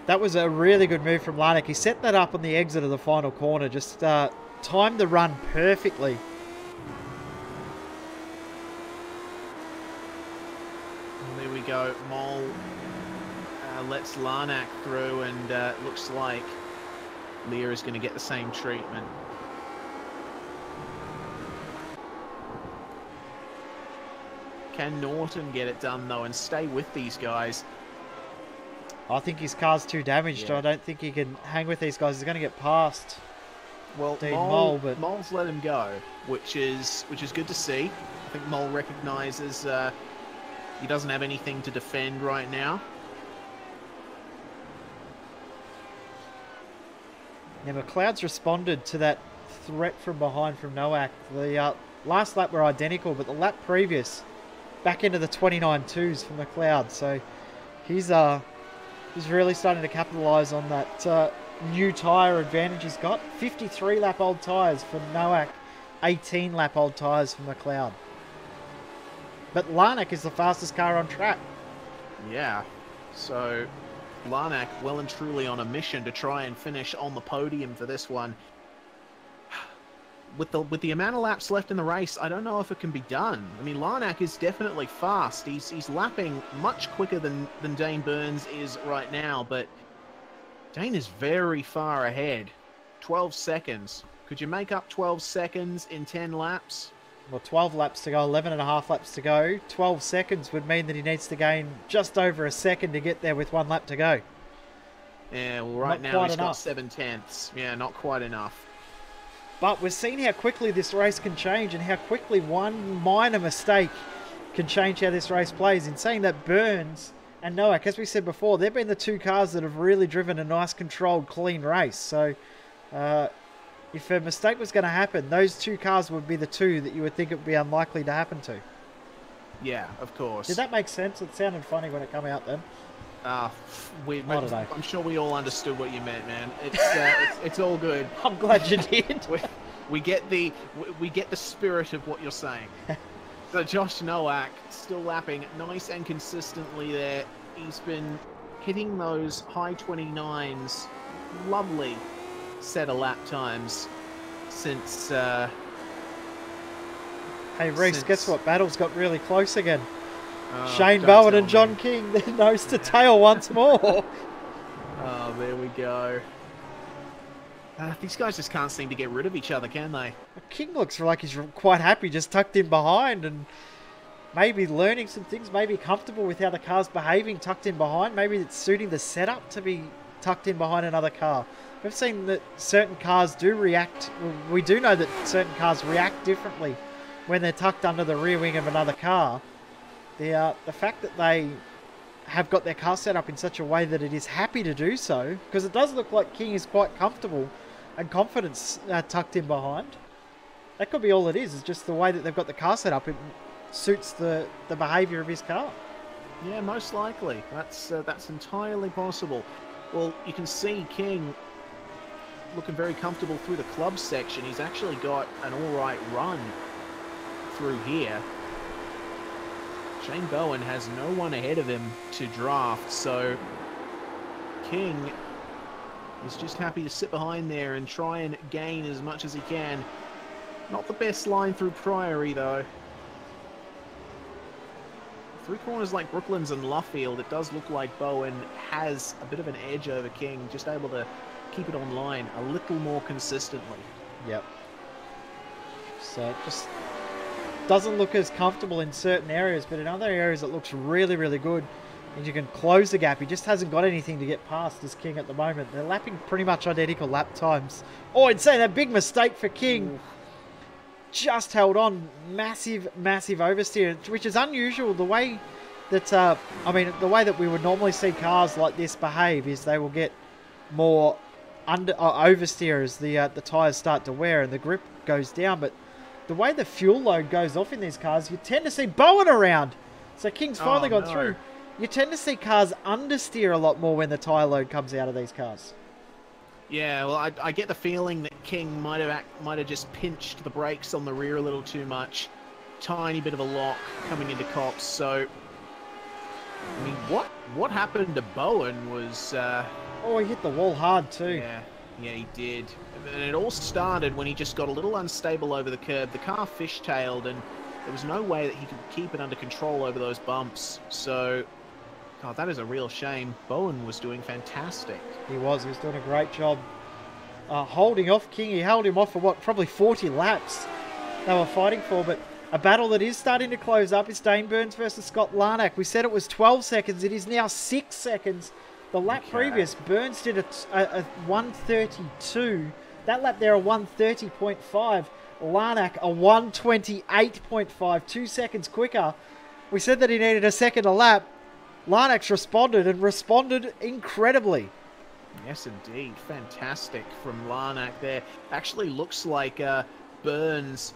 that was a really good move from Larnack. He set that up on the exit of the final corner, just timed the run perfectly. And there we go. Moll lets Larnack through, and looks like Lear is going to get the same treatment. Can Norton get it done though and stay with these guys? I think his car's too damaged. Yeah. I don't think he can hang with these guys. He's going to get past. Well, Moll's let him go, which is good to see. I think Moll recognises he doesn't have anything to defend right now. Yeah, McLeod's responded to that threat from behind from Nowak. The last lap were identical, but the lap previous, back into the 29.2s from McLeod. So he's really starting to capitalise on that new tyre advantage he's got. 53 lap old tyres for Nowak, 18 lap old tyres for McLeod. But Larnack is the fastest car on track. Yeah, so Larnack well and truly on a mission to try and finish on the podium for this one. With the amount of laps left in the race, I don't know if it can be done. I mean, Larnack is definitely fast. He's lapping much quicker than Dane Burns is right now, but Dane is very far ahead. 12 seconds. Could you make up 12 seconds in 10 laps? Well, 12 laps to go, 11 and a half laps to go. 12 seconds would mean that he needs to gain just over a second to get there with 1 lap to go. Yeah, well, right now he's got 7/10. Yeah, not quite enough. But we're seeing how quickly this race can change and how quickly one minor mistake can change how this race plays. In saying that, Burns and Nowak, as we said before, they've been the two cars that have really driven a nice, controlled, clean race. So if a mistake was going to happen, those two cars would be the two that you would think it would be unlikely to happen to. Yeah, of course. Did that make sense? It sounded funny when it came out then. I'm sure we all understood what you meant, man. It's all good. I'm glad you did. we get the spirit of what you're saying. So Josh Nowak still lapping nice and consistently there. He's been hitting those high 29s, lovely set of lap times since. Hey Reese, guess what? Battle's got really close again. Shane Bowen and John King, they're nose to tail once more. Oh, there we go. These guys just can't seem to get rid of each other, can they? King looks like he's quite happy, just tucked in behind and maybe learning some things, maybe comfortable with how the car's behaving tucked in behind. Maybe it's suiting the setup to be tucked in behind another car. We've seen that certain cars do react. We do know that certain cars react differently when they're tucked under the rear wing of another car. The fact that they have got their car set up in such a way that it is happy to do so, because it does look like King is quite comfortable and confident tucked in behind. That could be all it is. It's just the way that they've got the car set up. It suits the behaviour of his car. Yeah, most likely. That's entirely possible. Well, you can see King looking very comfortable through the club section. He's actually got an all-right run through here. Shane Bowen has no one ahead of him to draft, so King is just happy to sit behind there and try and gain as much as he can. Not the best line through Priory, though. Three corners like Brooklands and Luffield, it does look like Bowen has a bit of an edge over King, just able to keep it online a little more consistently. Yep. So just doesn't look as comfortable in certain areas, but in other areas it looks really, really good. And you can close the gap. He just hasn't got anything to get past as King at the moment. They're lapping pretty much identical lap times. Oh, and say that big mistake for King. Ooh. Just held on. Massive, massive oversteer, which is unusual. The way that, the way that we would normally see cars like this behave is they will get more oversteer as the tyres start to wear and the grip goes down. But the way the fuel load goes off in these cars, you tend to see Bowen around. So King's finally gone through. You tend to see cars understeer a lot more when the tyre load comes out of these cars. Yeah, well, I get the feeling that King might have just pinched the brakes on the rear a little too much. Tiny bit of a lock coming into Cops. So, I mean, what happened to Bowen was... Oh, he hit the wall hard too. Yeah, he did. And it all started when he just got a little unstable over the curb. The car fishtailed, and there was no way that he could keep it under control over those bumps. So, God, that is a real shame. Bowen was doing fantastic. He was doing a great job holding off King. He held him off for probably 40 laps they were fighting for, but a battle that is starting to close up is Dane Burns versus Scott Larnack. We said it was 12 seconds. It is now 6 seconds. The lap previous, Burns did a 1:32. That lap there, a 1:30.5. Larnack, a 1:28.5. 2 seconds quicker. We said that he needed a second a lap. Larnack's responded incredibly. Yes, indeed. Fantastic from Larnack there. Actually looks like Burns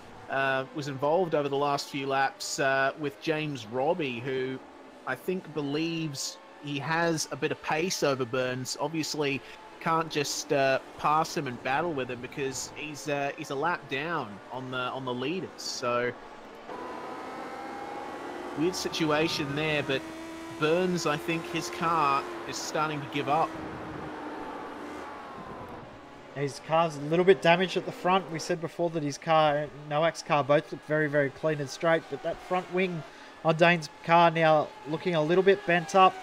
was involved over the last few laps with James Robbie, who I think believes he has a bit of pace over Burns. Obviously, can't just pass him and battle with him because he's a lap down on the leaders. So weird situation there, but Burns, I think his car is starting to give up. His car's a little bit damaged at the front. We said before that his car and Noak's car both look very, very clean and straight, but that front wing on Dane's car now looking a little bit bent up.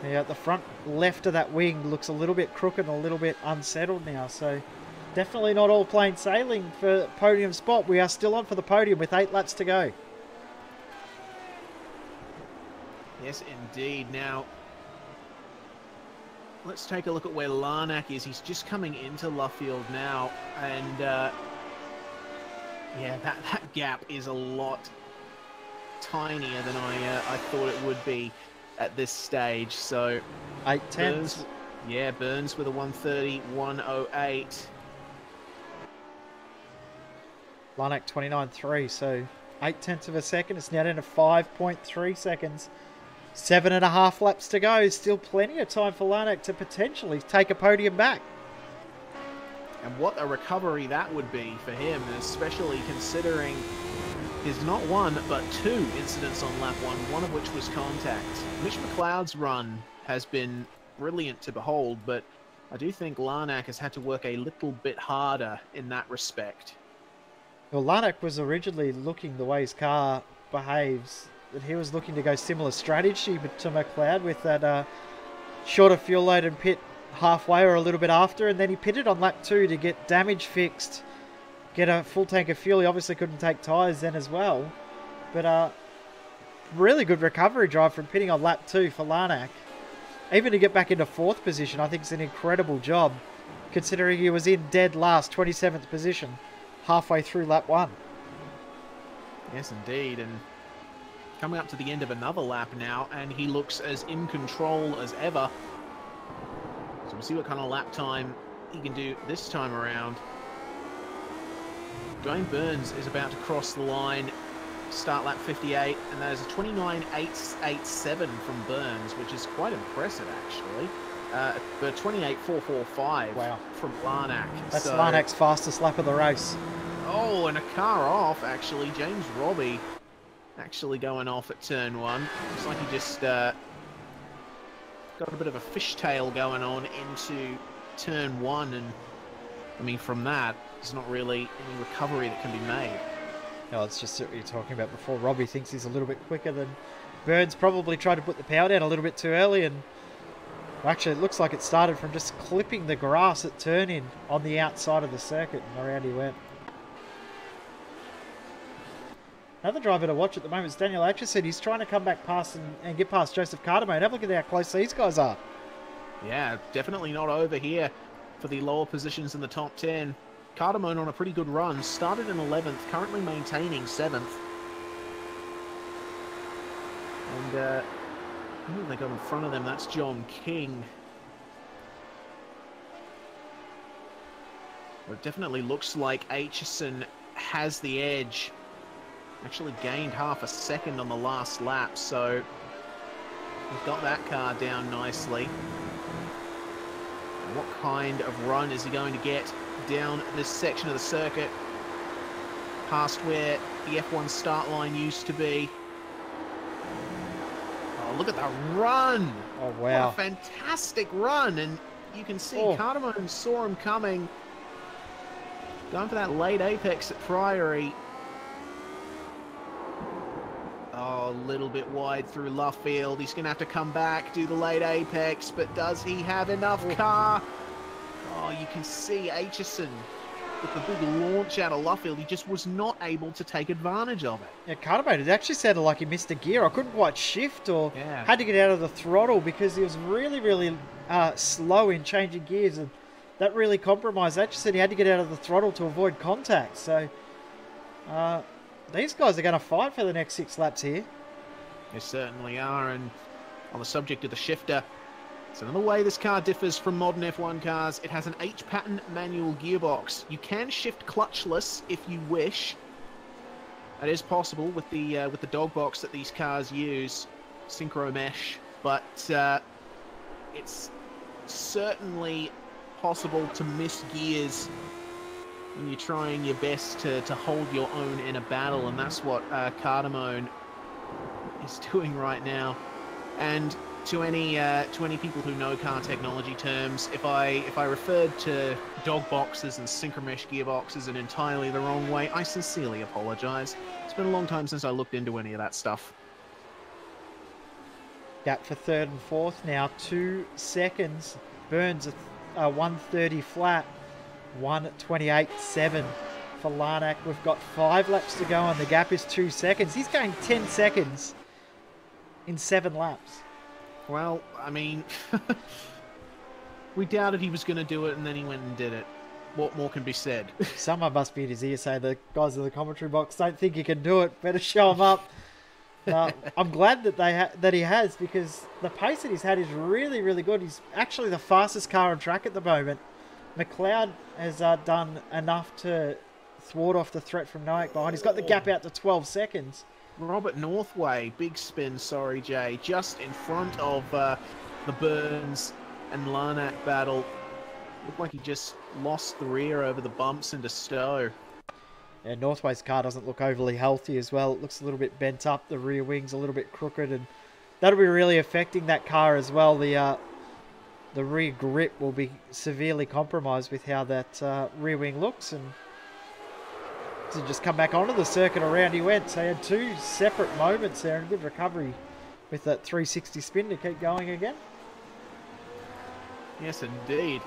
Yeah, the front left of that wing looks a little bit crooked and a little bit unsettled now, so definitely not all plain sailing for podium spot. We are still on for the podium with 8 laps to go. Yes, indeed. Now, let's take a look at where Larnack is. He's just coming into Luffield now, and yeah, that gap is a lot tinier than I thought it would be at this stage. So 8 tenths. Burns, yeah, Burns with a 1:30, 1:08. Larnack 29.3, so 8 tenths of a second. It's now down to 5.3 seconds. 7.5 laps to go. Still plenty of time for Larnack to potentially take a podium back. And what a recovery that would be for him, especially considering there's not one, but 2 incidents on lap 1 of which was contact. Mitch McLeod's run has been brilliant to behold, but I do think Larnack has had to work a little bit harder in that respect. Well, Larnack was originally looking the way his car behaves, that he was looking to go similar strategy to McLeod with that shorter fuel load and pit halfway or a little bit after, and then he pitted on lap 2 to get damage fixed, get a full tank of fuel. He obviously couldn't take tyres then as well, but really good recovery drive from pitting on lap 2 for Larnack. Even to get back into 4th position, I think it's an incredible job, considering he was in dead last, 27th position, halfway through lap 1. Yes, indeed, and coming up to the end of another lap now, and he looks as in control as ever. So we'll see what kind of lap time he can do this time around. Dwayne Burns is about to cross the line, start lap 58, and that is a 29.887 from Burns, which is quite impressive, actually. But 28.445 wow. from Larnack. That's Larnack's fastest lap of the race. Oh, and a car off, actually. James Robbie actually going off at turn 1. Looks like he just got a bit of a fishtail going on into turn 1, and I mean, from that, there's not really any recovery that can be made. No, it's just what you're talking about before. Robbie thinks he's a little bit quicker than Burns. Probably tried to put the power down a little bit too early, and actually it looks like it started from just clipping the grass at turn-in on the outside of the circuit, and around he went. Another driver to watch at the moment is Daniel Atchison. He's trying to come back past and get past Joseph Cardamone. Have a look at how close these guys are. Yeah, definitely not over here for the lower positions in the top 10. Cardamone on a pretty good run. Started in 11th, currently maintaining 7th. And who they got in front of them? That's John King. Well, it definitely looks like Atchison has the edge. Actually gained half a second on the last lap, so he's got that car down nicely. And what kind of run is he going to get down this section of the circuit, past where the F1 start line used to be? Oh, look at that run! Oh, wow. What a fantastic run! And you can see Cardamone saw him coming. Going for that late apex at Priory. Oh, a little bit wide through Luffield. He's going to have to come back, do the late apex, but does he have enough car? Oh, you can see Atchison with the big launch out of Luffield. He just was not able to take advantage of it. Yeah, Cardamone, it actually sounded like he missed a gear. I couldn't quite shift or had to get out of the throttle because he was really, really slow in changing gears, and that really compromised Atchison. He had to get out of the throttle to avoid contact. So, these guys are going to fight for the next 6 laps here. They certainly are, and on the subject of the shifter, So another way this car differs from modern F1 cars, it has an H-pattern manual gearbox. You can shift clutchless if you wish. That is possible with the dog box that these cars use, synchro mesh, but it's certainly possible to miss gears when you're trying your best to hold your own in a battle, and that's what Cardamone is doing right now. And to any people who know car technology terms, if I referred to dog boxes and synchromesh gearboxes in entirely the wrong way, I sincerely apologize. It's been a long time since I looked into any of that stuff. Gap for third and fourth now, 2 seconds. Burns a 130 flat, 128.7 for Larnack. We've got 5 laps to go and the gap is 2 seconds. He's going 10 seconds in 7 laps. Well, I mean, we doubted he was going to do it, and then he went and did it. What more can be said? Someone must be in his ear saying, the guys in the commentary box don't think he can do it. Better show him up. I'm glad that that he has, because the pace that he's had is really, really good. He's actually the fastest car on track at the moment. McLeod has done enough to thwart off the threat from Noack behind. He's got the gap out to 12 seconds. Robert Northway, big spin, sorry Jay, just in front of the Burns and Larnack battle. Looked like he just lost the rear over the bumps into Stowe. Yeah, Northway's car doesn't look overly healthy as well. It looks a little bit bent up, the rear wing's a little bit crooked, and that'll be really affecting that car as well. The rear grip will be severely compromised with how that rear wing looks, and to just come back onto the circuit around he went. So he had 2 separate moments there and a good recovery with that 360 spin to keep going again. Yes, indeed.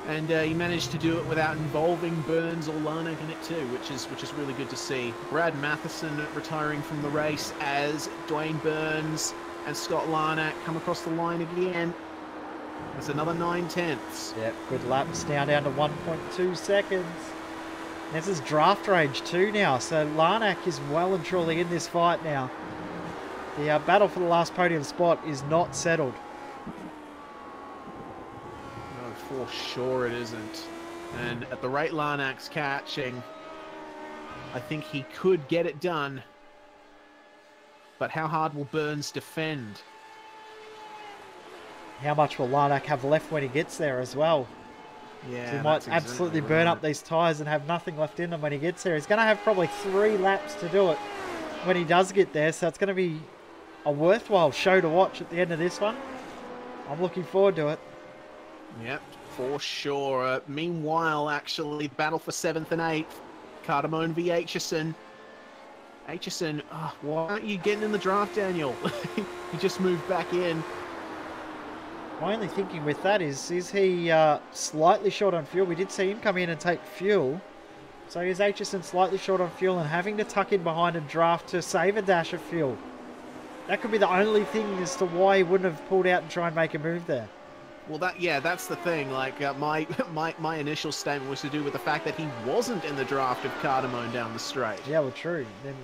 And he managed to do it without involving Burns or Larnack in it too, which is really good to see. Brad Matheson retiring from the race as Dwayne Burns and Scott Larnack come across the line again. That's another 9/10. Yep, good laps now, down to 1.2 seconds. This is draft range too now, so Larnack is well and truly in this fight now. The battle for the last podium spot is not settled. No, for sure it isn't. And at the rate Larnack's catching, I think he could get it done. But how hard will Burns defend? How much will Larnack have left when he gets there as well? Yeah, so he might absolutely burn up these tyres and have nothing left in them when he gets there. He's going to have probably 3 laps to do it when he does get there. So it's going to be a worthwhile show to watch at the end of this one. I'm looking forward to it. Yep, for sure. Meanwhile, actually, battle for 7th and 8th. Cardamone v. Aitchison. Aitchison, why aren't you getting in the draft, Daniel? He just moved back in. My only thinking with that is he slightly short on fuel? We did see him come in and take fuel. So is Aitchison slightly short on fuel and having to tuck in behind and draft to save a dash of fuel? That could be the only thing as to why he wouldn't have pulled out and try and make a move there. Well, that's the thing. Like, my initial statement was to do with the fact that he wasn't in the draft of Cardamone down the straight. Yeah, well, true. Then,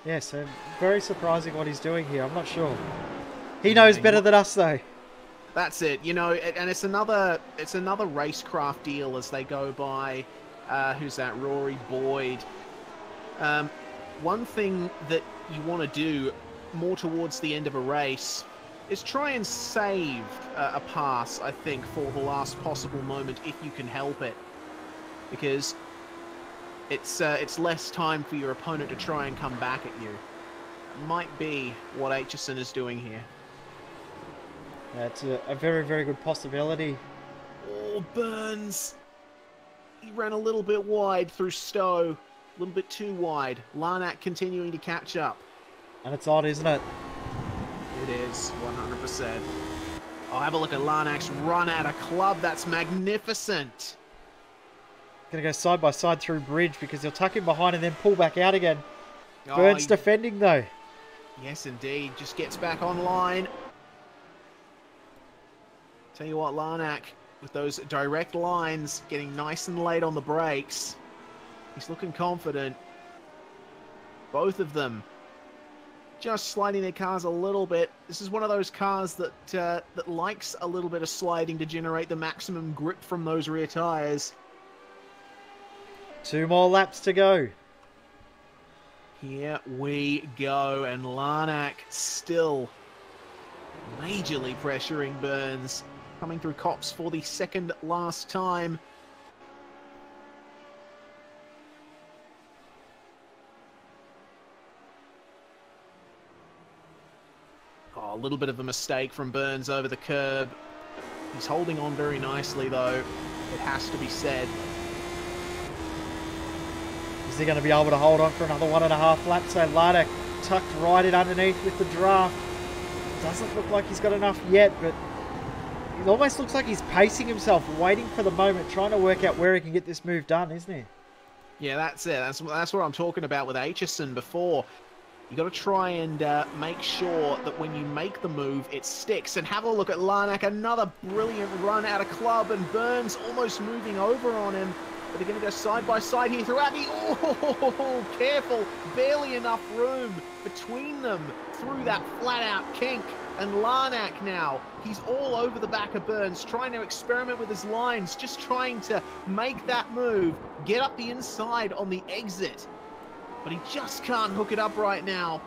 yeah, so very surprising what he's doing here. I'm not sure. He knows better than us, though. That's it, you know, and it's another racecraft deal as they go by. Who's that? Rory Boyd. One thing that you want to do more towards the end of a race is try and save a pass, I think, for the last possible moment if you can help it, because it's less time for your opponent to try and come back at you. Might be what Aitchison is doing here. That's a very, very good possibility. Oh, Burns. He ran a little bit wide through Stowe. A little bit too wide. Larnack continuing to catch up. And it's odd, isn't it? It is, 100%. Oh, have a look at Larnack's run out of club. That's magnificent. Going to go side by side through bridge because he'll tuck him behind and then pull back out again. Burns defending, though. Yes, indeed. Just gets back online. Tell you what, Larnack, with those direct lines, getting nice and late on the brakes. He's looking confident. Both of them just sliding their cars a little bit. This is one of those cars that that likes a little bit of sliding to generate the maximum grip from those rear tires. 2 more laps to go. Here we go, and Larnack still majorly pressuring Burns, coming through Copse for the second last time. Oh, a little bit of a mistake from Burns over the curb. He's holding on very nicely, though, it has to be said. Is he going to be able to hold on for another 1.5 laps? So Larnack tucked right in underneath with the draft. Doesn't look like he's got enough yet, but it almost looks like he's pacing himself, waiting for the moment, trying to work out where he can get this move done, isn't he? Yeah, that's it. That's what I'm talking about with Aitchison before. You got to try and make sure that when you make the move, it sticks. And have a look at Larnack, another brilliant run out of club, and Burns almost moving over on him. But they're going to go side by side here throughout the... Oh, careful. Barely enough room between them through that flat-out kink. And Larnack now, he's all over the back of Burns, trying to experiment with his lines, just trying to make that move, get up the inside on the exit. But he just can't hook it up right now.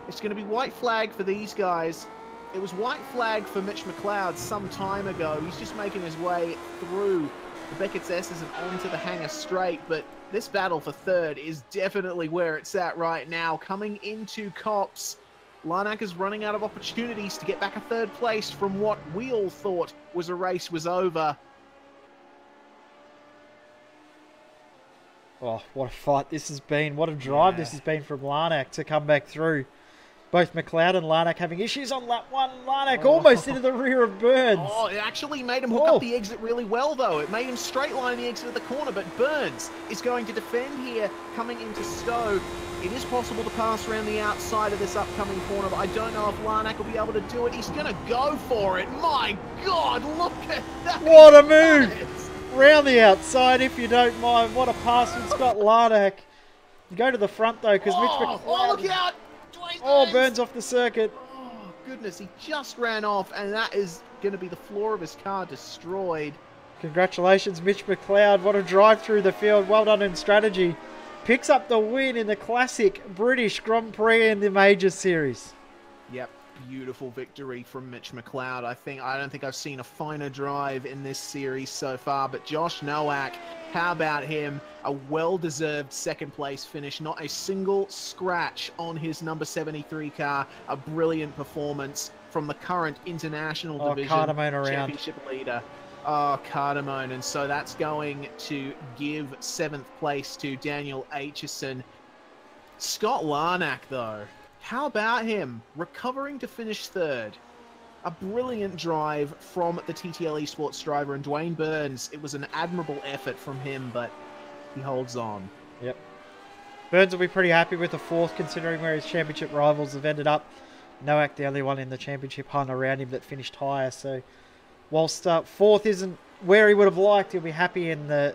It's going to be white flag for these guys. It was white flag for Mitch McLeod some time ago. He's just making his way through the Beckett's S's and onto the hangar straight, but this battle for third is definitely where it's at right now. Coming into Copse, Larnack is running out of opportunities to get back a third place from what we all thought was a race was over. Oh, what a fight this has been. What a drive this has been from Larnack to come back through. Both McLeod and Larnack having issues on lap 1. Larnack almost into the rear of Burns. Oh, it actually made him hook up the exit really well, though. It made him straight line the exit of the corner, but Burns is going to defend here coming into Stowe. It is possible to pass around the outside of this upcoming corner, but I don't know if Larnack will be able to do it. He's going to go for it. My God, look at that. What a move. Round the outside, if you don't mind. What a pass from Scott Larnack. Go to the front, though, because Mitch McLeod... Oh, look out. Oh, Burns off the circuit. Oh, goodness, he just ran off, and that is going to be the floor of his car destroyed. Congratulations, Mitch McLeod. What a drive through the field. Well done in strategy. Picks up the win in the classic British Grand Prix in the Major Series. Yep, beautiful victory from Mitch McLeod. I don't think I've seen a finer drive in this series so far, but Josh Nowak, how about him? A well-deserved second place finish, not a single scratch on his number 73 car. A brilliant performance from the current international division championship leader. Oh, Cardamone. And so that's going to give 7th place to Daniel Aitchison. Scott Larnack, though, how about him? Recovering to finish 3rd. A brilliant drive from the TTL Esports driver, and Dwayne Burns. It was an admirable effort from him, but he holds on. Yep. Burns will be pretty happy with the 4th, considering where his championship rivals have ended up. Nowak, the only one in the championship hunt around him that finished higher. So, whilst 4th isn't where he would have liked, he'll be happy in the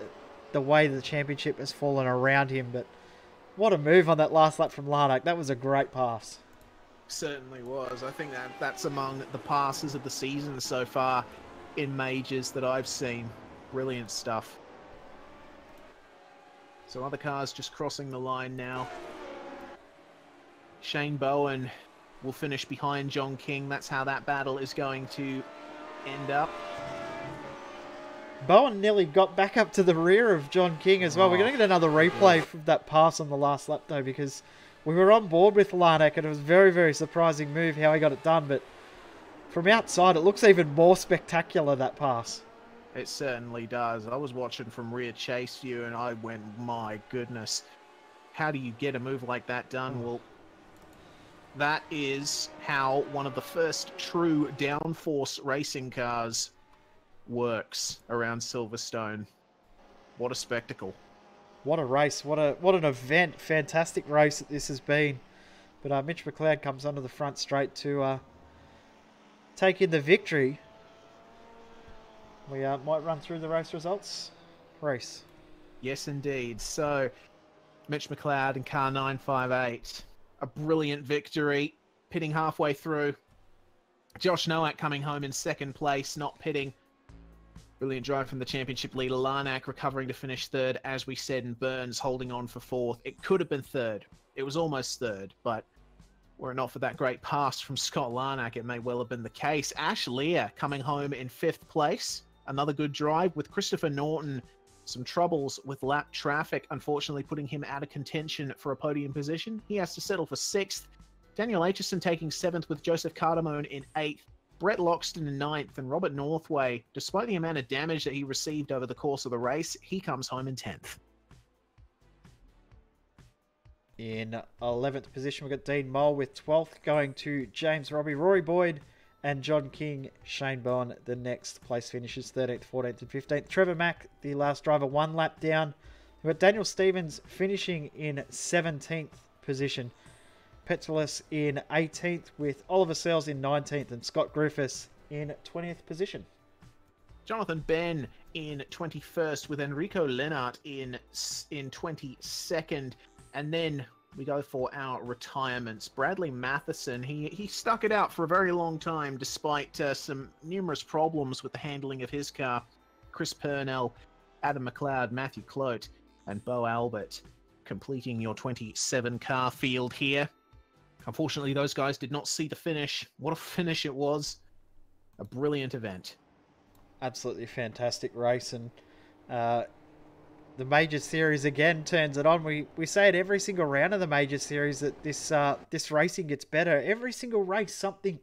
way the championship has fallen around him. But what a move on that last lap from Larnack. That was a great pass. Certainly was. I think that's among the passes of the season so far in majors that I've seen. Brilliant stuff. So other cars just crossing the line now. Shane Bowen will finish behind John King. That's how that battle is going to end up. Bowen nearly got back up to the rear of John King as well. We're going to get another replay from that pass on the last lap, though, because we were on board with Larnack, and it was a very, very surprising move how he got it done. But from outside, it looks even more spectacular, that pass. It certainly does. I was watching from rear chase view, and I went, my goodness. How do you get a move like that done? Well, that is how one of the first true downforce racing cars works around Silverstone. What a spectacle. What a race. What an event. Fantastic race that this has been. But Mitch McLeod comes onto the front straight to take in the victory. We might run through the race results. Yes, indeed. So, Mitch McLeod in car 958 A brilliant victory, pitting halfway through. Josh Nowak coming home in second place, not pitting. Brilliant drive from the championship leader. Larnack recovering to finish third, as we said, and Burns holding on for fourth. It could have been third. It was almost third, but were it not for that great pass from Scott Larnack, it may well have been the case. Ash Lear coming home in fifth place. Another good drive with Christopher Norton. Some troubles with lap traffic, unfortunately putting him out of contention for a podium position. He has to settle for sixth. Daniel Aitchison taking seventh with Joseph Cardamone in eighth. Brett Loxton in ninth, and Robert Northway, despite the amount of damage that he received over the course of the race, he comes home in 10th. In 11th position, we've got Dean Mole with 12th, going to James Robbie, Rory Boyd, and John King. Shane Bowen, the next place finishes 13th, 14th, and 15th. Trevor Mack, the last driver, one lap down. We've got Daniel Stevens finishing in 17th position. Petulus in 18th, with Oliver Sells in 19th, and Scott Griffiths in 20th position. Jonathan Ben in 21st, with Enrico Lennart in 22nd. And then we go for our retirements. Bradley Matheson, he stuck it out for a very long time, despite some numerous problems with the handling of his car. Chris Purnell, Adam McLeod, Matthew Clote, and Bo Albert completing your 27 car field here. Unfortunately, those guys did not see the finish. What a finish it was. A brilliant event. Absolutely fantastic race. And the Major Series again turns it on. We say it every single round of the Major Series that this racing gets better. Every single race, something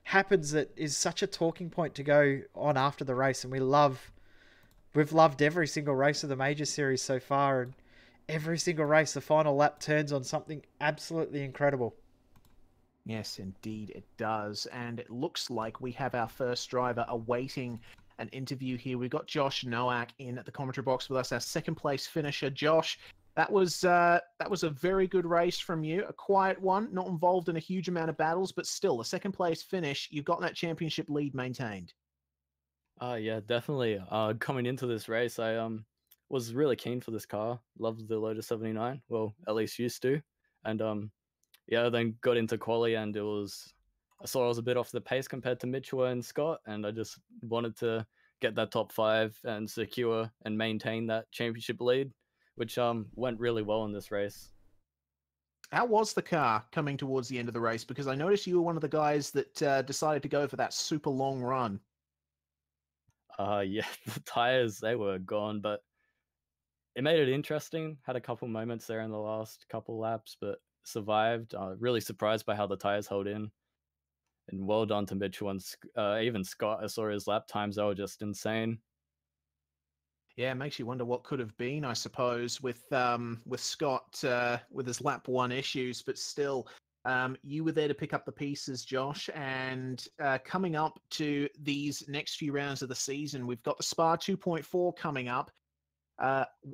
happens that is such a talking point to go on after the race. And we've loved every single race of the Major Series so far. And every single race, the final lap turns on something absolutely incredible. Yes, indeed it does. And it looks like we have our first driver awaiting an interview here. We've got Josh Nowak in at the commentary box with us, our second place finisher. Josh, that was a very good race from you. A quiet one, not involved in a huge amount of battles, but still a second place finish. You've got that championship lead maintained. Yeah, definitely. Coming into this race, I was really keen for this car. Loved the Lotus 79. Well, at least used to. And yeah, then got into quali, and I saw I was a bit off the pace compared to Mitchell and Scott, and I just wanted to get that top 5 and secure and maintain that championship lead, which went really well in this race. How was the car coming towards the end of the race? Because I noticed you were one of the guys that decided to go for that super long run. Yeah, the tires, they were gone, but it made it interesting. Had a couple moments there in the last couple laps, but survived. Really surprised by how the tires held in. And well done to Mitchell and even Scott. I saw his lap times; they were just insane. Yeah, it makes you wonder what could have been, I suppose, with Scott with his lap 1 issues. But still, you were there to pick up the pieces, Josh. And coming up to these next few rounds of the season, we've got the Spa 2.4 coming up.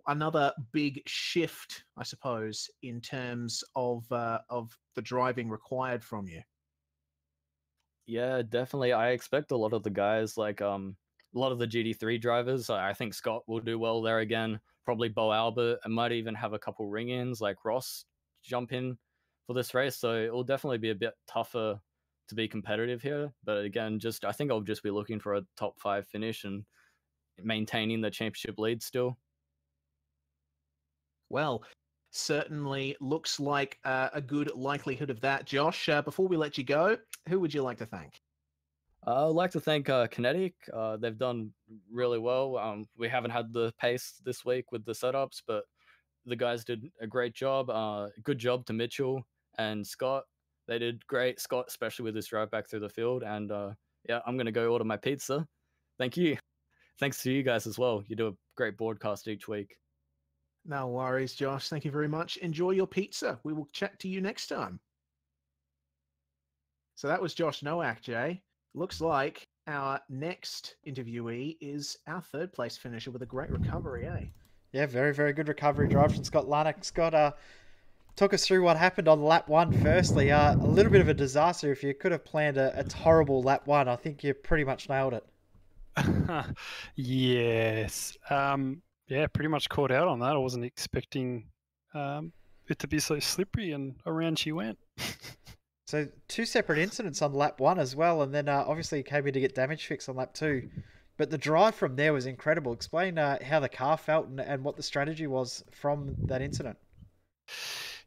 Another big shift, I suppose, in terms of the driving required from you. Yeah, definitely. I expect a lot of the guys, like a lot of the GT3 drivers. I think Scott will do well there again. Probably Bo Albert, and might even have a couple ring-ins like Ross jump in for this race. So it will definitely be a bit tougher to be competitive here. But again, I think I'll just be looking for a top 5 finish and maintaining the championship lead still. Well, certainly looks like a good likelihood of that. Josh, before we let you go, who would you like to thank? I'd like to thank Kinetic. They've done really well. We haven't had the pace this week with the setups, but the guys did a great job. Good job to Mitchell and Scott. They did great. Scott, especially with his drive back through the field. And yeah, I'm going to go order my pizza. Thank you. Thanks to you guys as well. You do a great broadcast each week. No worries, Josh. Thank you very much. Enjoy your pizza. We will chat to you next time. So that was Josh Nowak, Jay. Looks like our next interviewee is our third place finisher with a great recovery, eh? Yeah, very, very good recovery drive from Scott Larnack. Scott, talk us through what happened on lap 1 firstly. A little bit of a disaster. If you could have planned a horrible lap 1, I think you pretty much nailed it. Yes. Yeah, pretty much caught out on that. I wasn't expecting it to be so slippery, and around she went. So 2 separate incidents on lap 1 as well, and then obviously you came in to get damage fixed on lap 2. But the drive from there was incredible. Explain how the car felt and what the strategy was from that incident.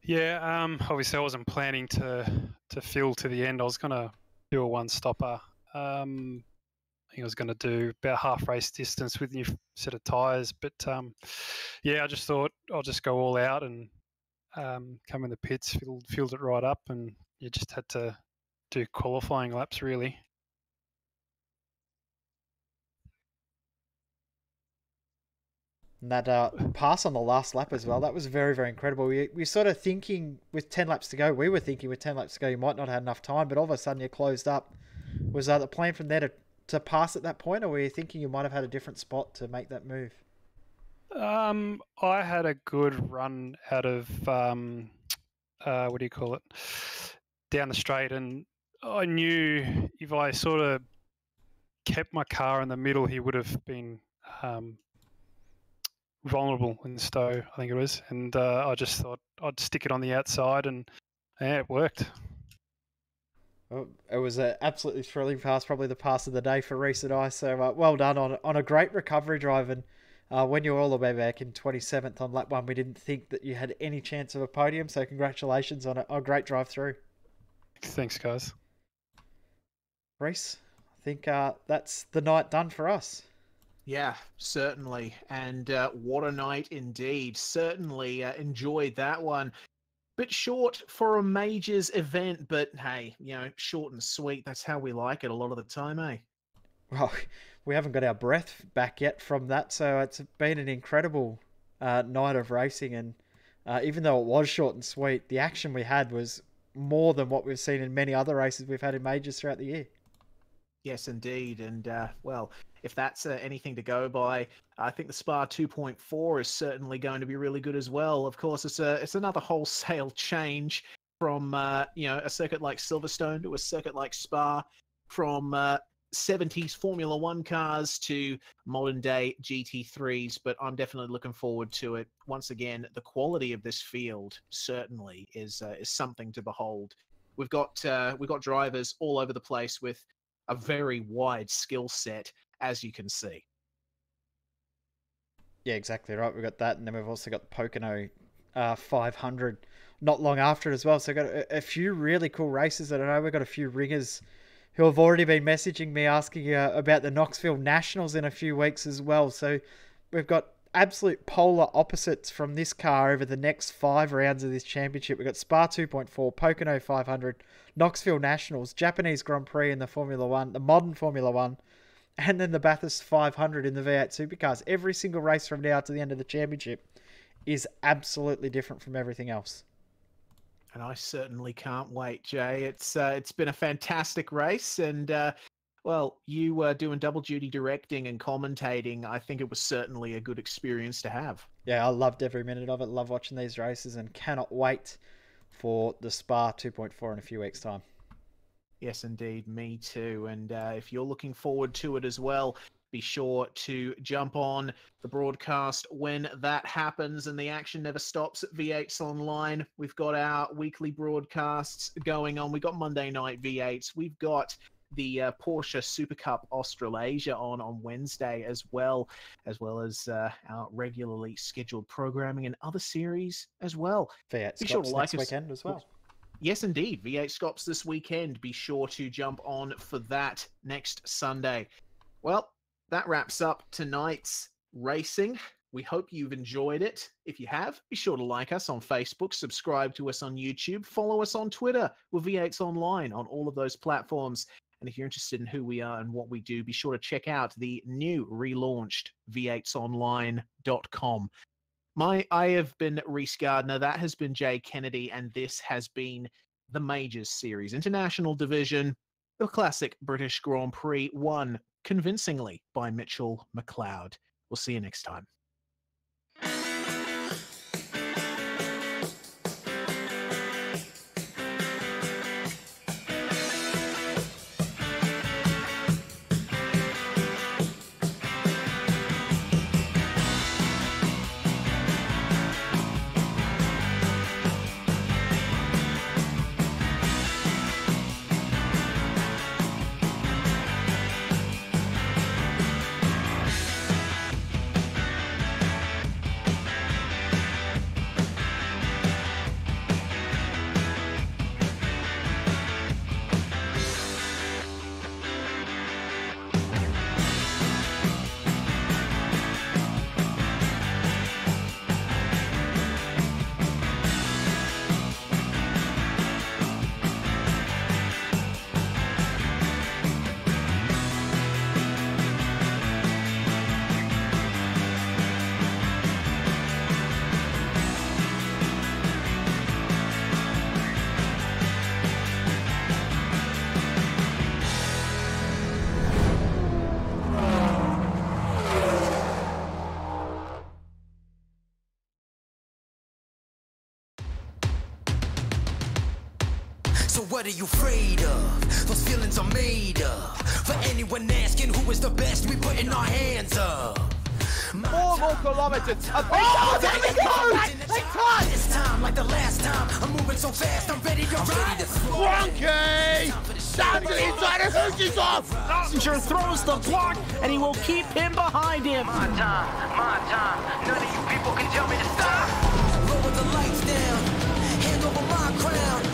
Yeah, obviously I wasn't planning to fill to the end. I was going to do a one-stopper. I think I was going to do about half race distance with a new set of tyres. But, yeah, I just thought I'll just go all out and come in the pits, filled it right up, and you just had to do qualifying laps, really. And that pass on the last lap as well, that was very, very incredible. We sort of thinking with 10 laps to go, we were thinking with 10 laps to go, you might not have enough time, but all of a sudden you closed up. Was the plan from there to pass at that point, or were you thinking you might have had a different spot to make that move? I had a good run out of, what do you call it, down the straight, and I knew if I sort of kept my car in the middle, he would have been vulnerable in Stowe, I think it was, and I just thought I'd stick it on the outside, and yeah, it worked. Well, it was an absolutely thrilling pass, probably the pass of the day for Reese and I. So well done on a great recovery drive. And when you were all the way back in 27th on lap 1, we didn't think that you had any chance of a podium. So congratulations on a great drive through. Thanks, guys. Reese, I think that's the night done for us. Yeah, certainly. And what a night indeed. Certainly enjoyed that one. Bit short for a majors event, but hey, short and sweet. That's how we like it a lot of the time, eh? Well, we haven't got our breath back yet from that, so it's been an incredible night of racing. And even though it was short and sweet, the action we had was more than what we've seen in many other races we've had in majors throughout the year. Yes, indeed. And, well, if that's anything to go by, I think the Spa 2.4 is certainly going to be really good as well. Of course, it's another wholesale change from, a circuit like Silverstone to a circuit like Spa, from 70s Formula One cars to modern day GT3s, but I'm definitely looking forward to it. Once again, the quality of this field certainly is something to behold. We've got drivers all over the place with a very wide skill set, as you can see. Yeah, exactly right. We've got that, and then we've also got the Pocono 500 not long after it as well. So we've got a few really cool races. I don't know, we've got a few ringers who have already been messaging me asking about the Knoxville Nationals in a few weeks as well. So we've got absolute polar opposites from this car over the next 5 rounds of this championship. We've got Spa 2.4, Pocono 500, Knoxville Nationals, Japanese Grand Prix in the Formula One, the modern Formula One, and then the Bathurst 500 in the V8 Supercars. Every single race from now to the end of the championship is absolutely different from everything else. And I certainly can't wait, Jay. It's been a fantastic race, and well, you were doing double duty directing and commentating. I think it was certainly a good experience to have. Yeah, I loved every minute of it. Love watching these races, and cannot wait for the Spa 2.4 in a few weeks' time. Yes, indeed. Me too. And if you're looking forward to it as well, be sure to jump on the broadcast when that happens, and the action never stops at V8s Online. We've got our weekly broadcasts going on. We've got Monday night V8s. We've got the Porsche Super Cup Australasia on Wednesday as well as our regularly scheduled programming and other series as well. V8 Be sure to like next us weekend as well. Yes, indeed. V8 Scops this weekend. Be sure to jump on for that next Sunday. Well, that wraps up tonight's racing. We hope you've enjoyed it. If you have, be sure to like us on Facebook, subscribe to us on YouTube, follow us on Twitter. We're V8s Online on all of those platforms. And if you're interested in who we are and what we do, be sure to check out the new relaunched v8sonline.com. I have been Reese Gardner, that has been Jay Kennedy, and this has been the Majors Series International Division, the classic British Grand Prix, won convincingly by Mitchell McLeod. We'll see you next time. So what are you afraid of? Those feelings are made up. For anyone asking who is the best, we putting our hands up. 4 more kilometers. Oh, there we go! They touch! This time, like the last time, I'm moving so fast, I'm ready to ride. Wonky! Down to the inside of Hoosie's off! Messenger throws the block, and he will keep him behind him. My time. None of you people can tell me to stop. Lower the lights down, hand over my crown.